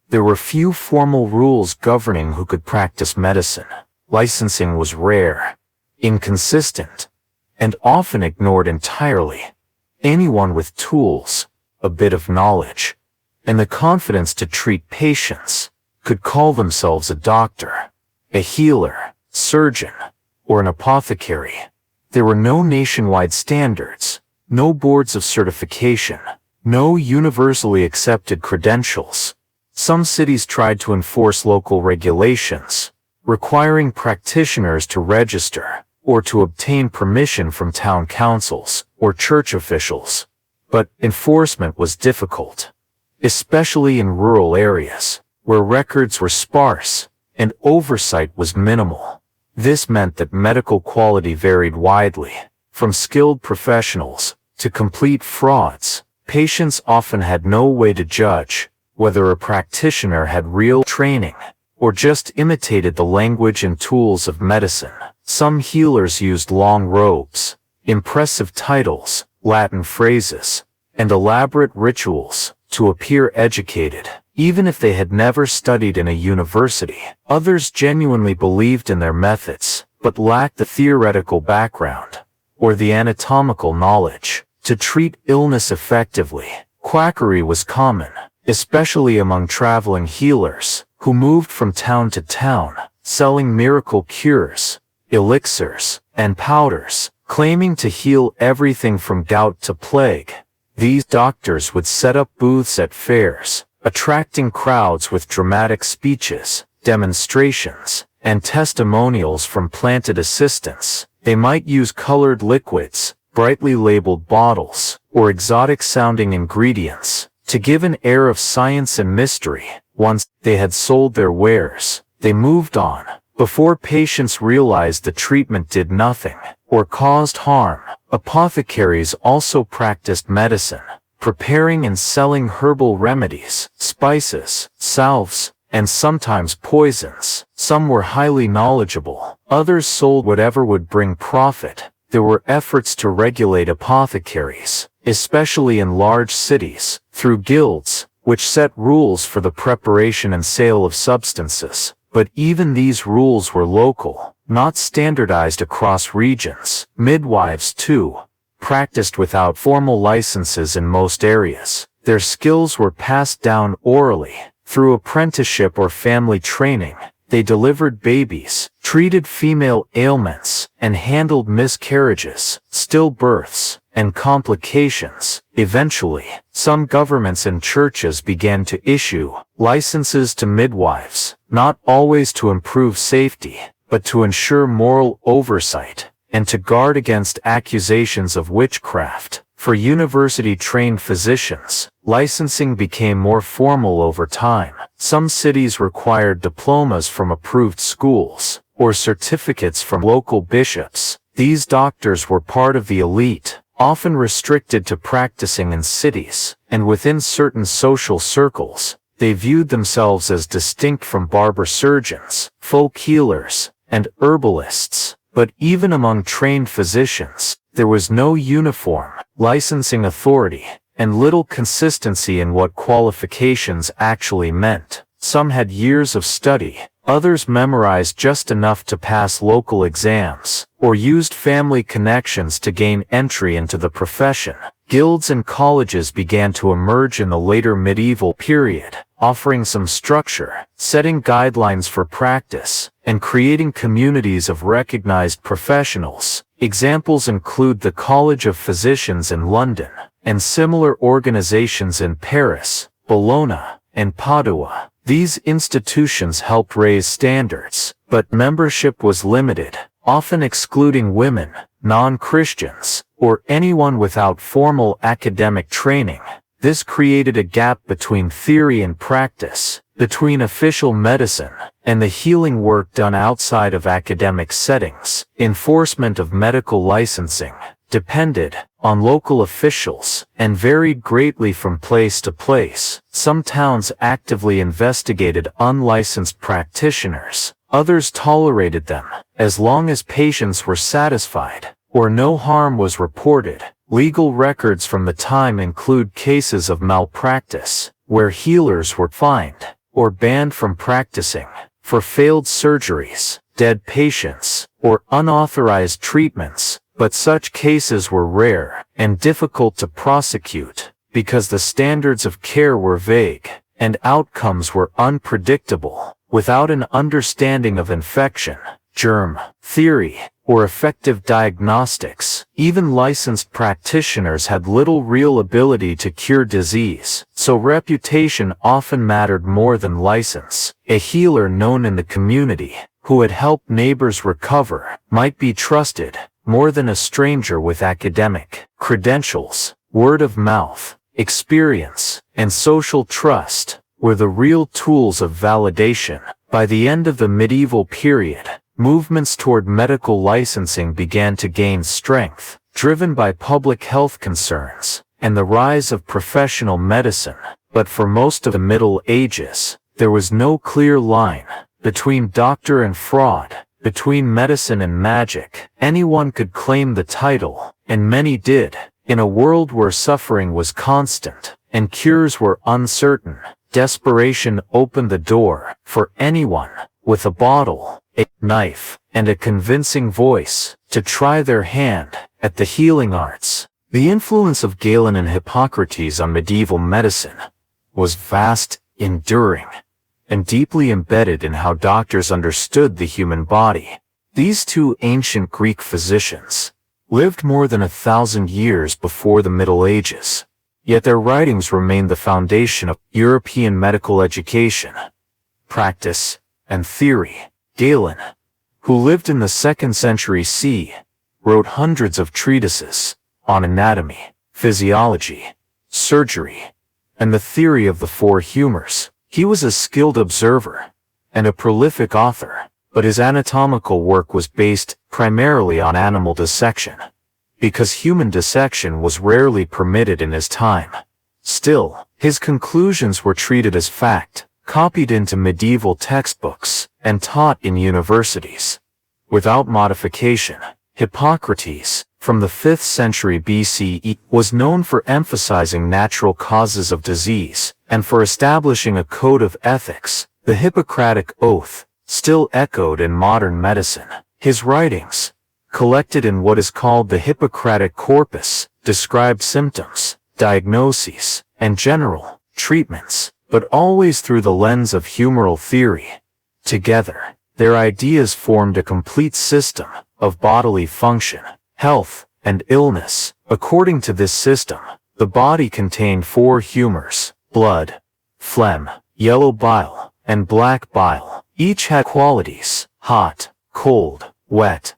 there were few formal rules governing who could practice medicine. Licensing was rare, inconsistent, and often ignored entirely. Anyone with tools, a bit of knowledge, and the confidence to treat patients could call themselves a doctor, a healer, surgeon, or an apothecary. There were no nationwide standards, no boards of certification, no universally accepted credentials. Some cities tried to enforce local regulations, requiring practitioners to register or to obtain permission from town councils or church officials. But enforcement was difficult, especially in rural areas, where records were sparse and oversight was minimal. This meant that medical quality varied widely, from skilled professionals to complete frauds. Patients often had no way to judge whether a practitioner had real training or just imitated the language and tools of medicine. Some healers used long robes, impressive titles, Latin phrases, and elaborate rituals to appear educated, even if they had never studied in a university. Others genuinely believed in their methods, but lacked the theoretical background or the anatomical knowledge to treat illness effectively. Quackery was common, especially among traveling healers who moved from town to town, selling miracle cures, elixirs, and powders, claiming to heal everything from gout to plague. These doctors would set up booths at fairs, attracting crowds with dramatic speeches, demonstrations, and testimonials from planted assistants. They might use colored liquids, brightly labeled bottles, or exotic-sounding ingredients to give an air of science and mystery. Once they had sold their wares, they moved on, before patients realized the treatment did nothing or caused harm. Apothecaries also practiced medicine, preparing and selling herbal remedies, spices, salves, and sometimes poisons. Some were highly knowledgeable, others sold whatever would bring profit. There were efforts to regulate apothecaries, especially in large cities, through guilds, which set rules for the preparation and sale of substances. But even these rules were local, not standardized across regions. Midwives, too, practiced without formal licenses in most areas. Their skills were passed down orally, through apprenticeship or family training. They delivered babies, treated female ailments, and handled miscarriages, stillbirths, and complications. Eventually, some governments and churches began to issue licenses to midwives, not always to improve safety, but to ensure moral oversight, and to guard against accusations of witchcraft. For university-trained physicians, licensing became more formal over time. Some cities required diplomas from approved schools, or certificates from local bishops. These doctors were part of the elite, often restricted to practicing in cities, and within certain social circles, they viewed themselves as distinct from barber surgeons, folk healers, and herbalists. But even among trained physicians, there was no uniform licensing authority, and little consistency in what qualifications actually meant. Some had years of study, others memorized just enough to pass local exams, or used family connections to gain entry into the profession. Guilds and colleges began to emerge in the later medieval period, offering some structure, setting guidelines for practice, and creating communities of recognized professionals. Examples include the College of Physicians in London, and similar organizations in Paris, Bologna, and Padua. These institutions helped raise standards, but membership was limited, often excluding women, non-Christians, or anyone without formal academic training. This created a gap between theory and practice, between official medicine and the healing work done outside of academic settings. Enforcement of medical licensing depended on local officials and varied greatly from place to place. Some towns actively investigated unlicensed practitioners. Others tolerated them, as long as patients were satisfied. or no harm was reported. Legal records from the time include cases of malpractice, where healers were fined or banned from practicing for failed surgeries, dead patients, or unauthorized treatments, but such cases were rare and difficult to prosecute because the standards of care were vague and outcomes were unpredictable. Without an understanding of infection, germ theory, or effective diagnostics, even licensed practitioners had little real ability to cure disease, so reputation often mattered more than license. A healer known in the community, who had helped neighbors recover, might be trusted more than a stranger with academic credentials. Word of mouth, experience, and social trust were the real tools of validation. By the end of the medieval period, movements toward medical licensing began to gain strength, driven by public health concerns and the rise of professional medicine. But for most of the Middle Ages, there was no clear line between doctor and fraud, between medicine and magic. Anyone could claim the title, and many did. In a world where suffering was constant and cures were uncertain, desperation opened the door for anyone with a bottle, a knife, and a convincing voice to try their hand at the healing arts. The influence of Galen and Hippocrates on medieval medicine was vast, enduring, and deeply embedded in how doctors understood the human body. These two ancient Greek physicians lived more than 1,000 years before the Middle Ages, yet their writings remain the foundation of European medical education, practice, and theory. Galen, who lived in the 2nd century CE, wrote hundreds of treatises on anatomy, physiology, surgery, and the theory of the four humors. He was a skilled observer and a prolific author, but his anatomical work was based primarily on animal dissection, because human dissection was rarely permitted in his time. Still, his conclusions were treated as fact, copied into medieval textbooks, and taught in universities. Without modification, Hippocrates, from the 5th century BCE, was known for emphasizing natural causes of disease, and for establishing a code of ethics. The Hippocratic Oath still echoed in modern medicine. His writings, collected in what is called the Hippocratic Corpus, described symptoms, diagnoses, and general treatments, but always through the lens of humoral theory. Together, their ideas formed a complete system of bodily function, health, and illness. According to this system, the body contained four humors: blood, phlegm, yellow bile, and black bile. Each had qualities: hot, cold, wet,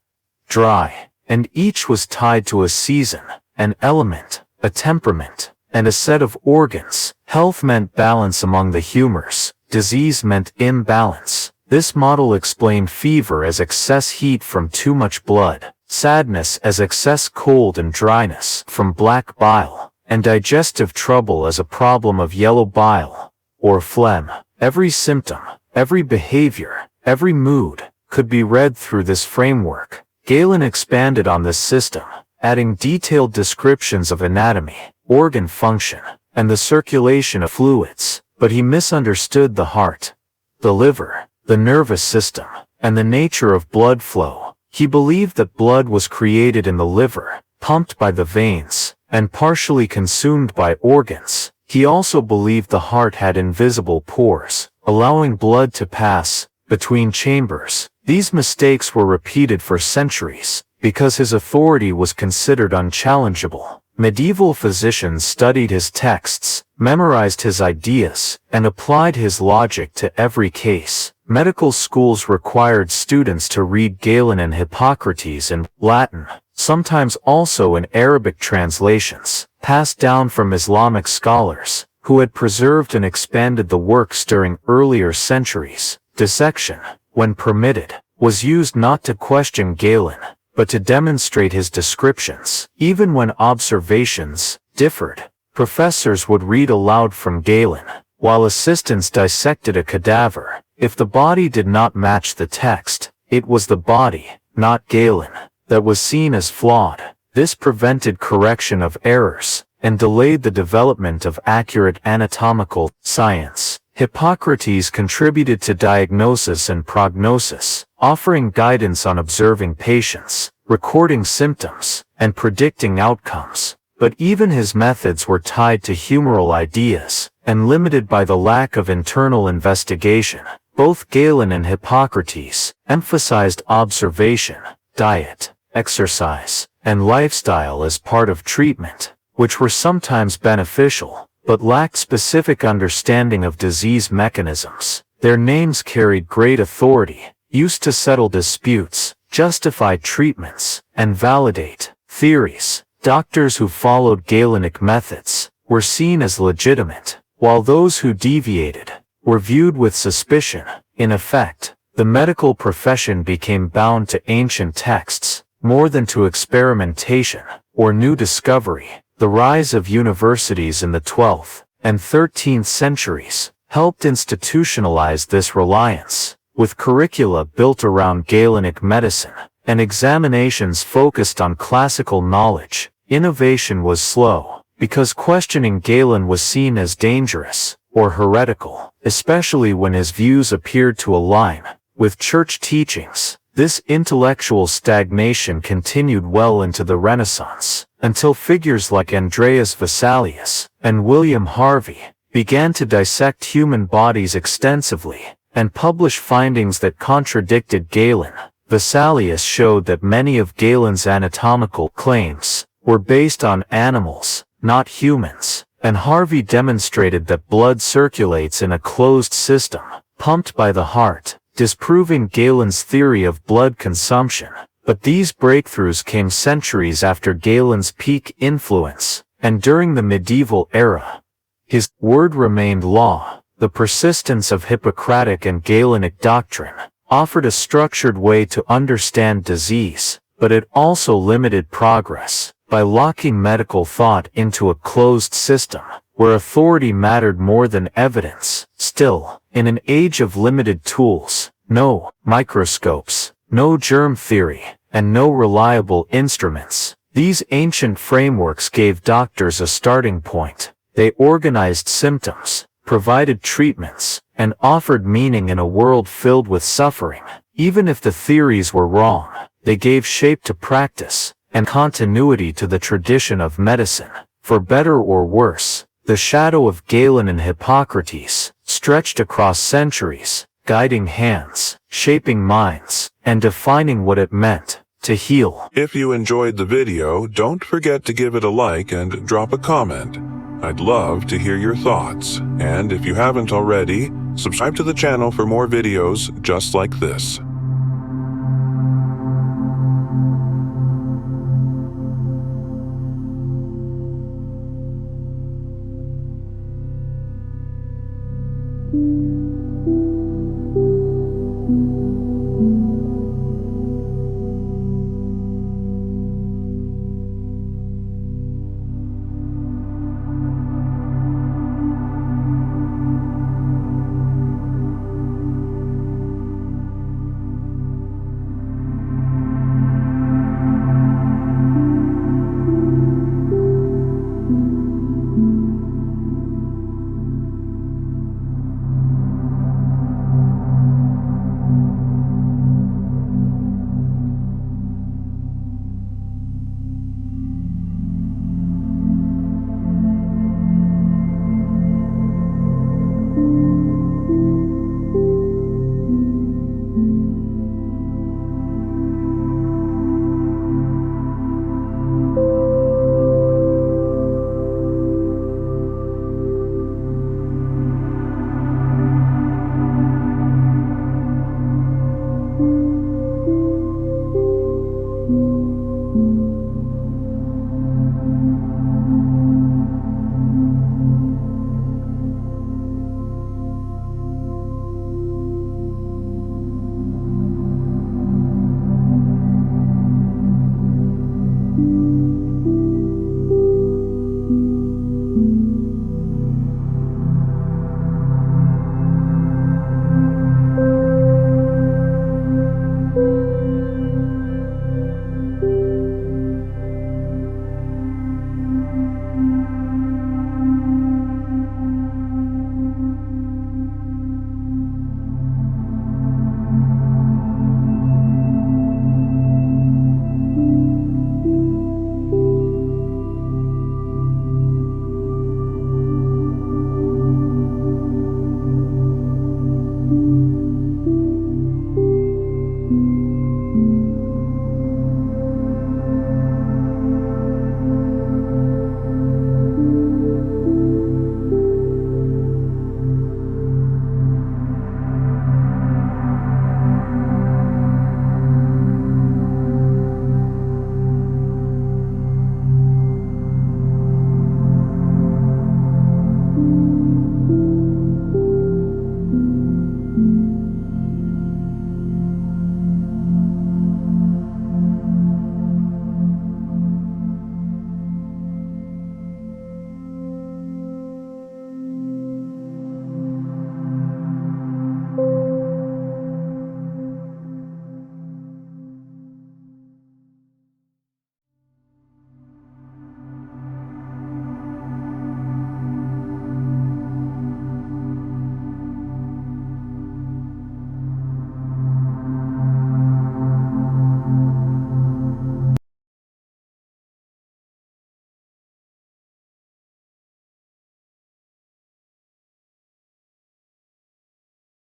dry, and each was tied to a season, an element, a temperament, and a set of organs. Health meant balance among the humors. Disease meant imbalance. This model explained fever as excess heat from too much blood, sadness as excess cold and dryness from black bile, and digestive trouble as a problem of yellow bile, or phlegm. Every symptom, every behavior, every mood could be read through this framework. Galen expanded on this system, adding detailed descriptions of anatomy, organ function, and the circulation of fluids, but he misunderstood the heart, the liver, the nervous system, and the nature of blood flow. He believed that blood was created in the liver, pumped by the veins, and partially consumed by organs. He also believed the heart had invisible pores, allowing blood to pass between chambers. These mistakes were repeated for centuries, because his authority was considered unchallengeable. Medieval physicians studied his texts, memorized his ideas, and applied his logic to every case. Medical schools required students to read Galen and Hippocrates in Latin, sometimes also in Arabic translations, passed down from Islamic scholars, who had preserved and expanded the works during earlier centuries. Dissection, when permitted, was used not to question Galen, but to demonstrate his descriptions. Even when observations differed, professors would read aloud from Galen, while assistants dissected a cadaver. If the body did not match the text, it was the body, not Galen, that was seen as flawed. This prevented correction of errors and delayed the development of accurate anatomical science. Hippocrates contributed to diagnosis and prognosis, offering guidance on observing patients, recording symptoms, and predicting outcomes. But even his methods were tied to humoral ideas and limited by the lack of internal investigation. Both Galen and Hippocrates emphasized observation, diet, exercise, and lifestyle as part of treatment, which were sometimes beneficial, but lacked specific understanding of disease mechanisms. Their names carried great authority, used to settle disputes, justify treatments, and validate theories. Doctors who followed Galenic methods were seen as legitimate, while those who deviated were viewed with suspicion. In effect, the medical profession became bound to ancient texts, more than to experimentation or new discovery. The rise of universities in the 12th and 13th centuries helped institutionalize this reliance, with curricula built around Galenic medicine and examinations focused on classical knowledge. Innovation was slow, because questioning Galen was seen as dangerous or heretical, especially when his views appeared to align with church teachings. This intellectual stagnation continued well into the Renaissance, until figures like Andreas Vesalius and William Harvey began to dissect human bodies extensively and publish findings that contradicted Galen. Vesalius showed that many of Galen's anatomical claims were based on animals, not humans, and Harvey demonstrated that blood circulates in a closed system, pumped by the heart, disproving Galen's theory of blood consumption. But these breakthroughs came centuries after Galen's peak influence, and during the medieval era. His word remained law. The persistence of Hippocratic and Galenic doctrine offered a structured way to understand disease, but it also limited progress by locking medical thought into a closed system, where authority mattered more than evidence. Still, in an age of limited tools, no microscopes, no germ theory, and no reliable instruments, these ancient frameworks gave doctors a starting point. They organized symptoms, provided treatments, and offered meaning in a world filled with suffering. Even if the theories were wrong, they gave shape to practice and continuity to the tradition of medicine. For better or worse, the shadow of Galen and Hippocrates stretched across centuries, guiding hands, shaping minds, and defining what it meant to heal. If you enjoyed the video, don't forget to give it a like and drop a comment. I'd love to hear your thoughts. And if you haven't already, subscribe to the channel for more videos just like this.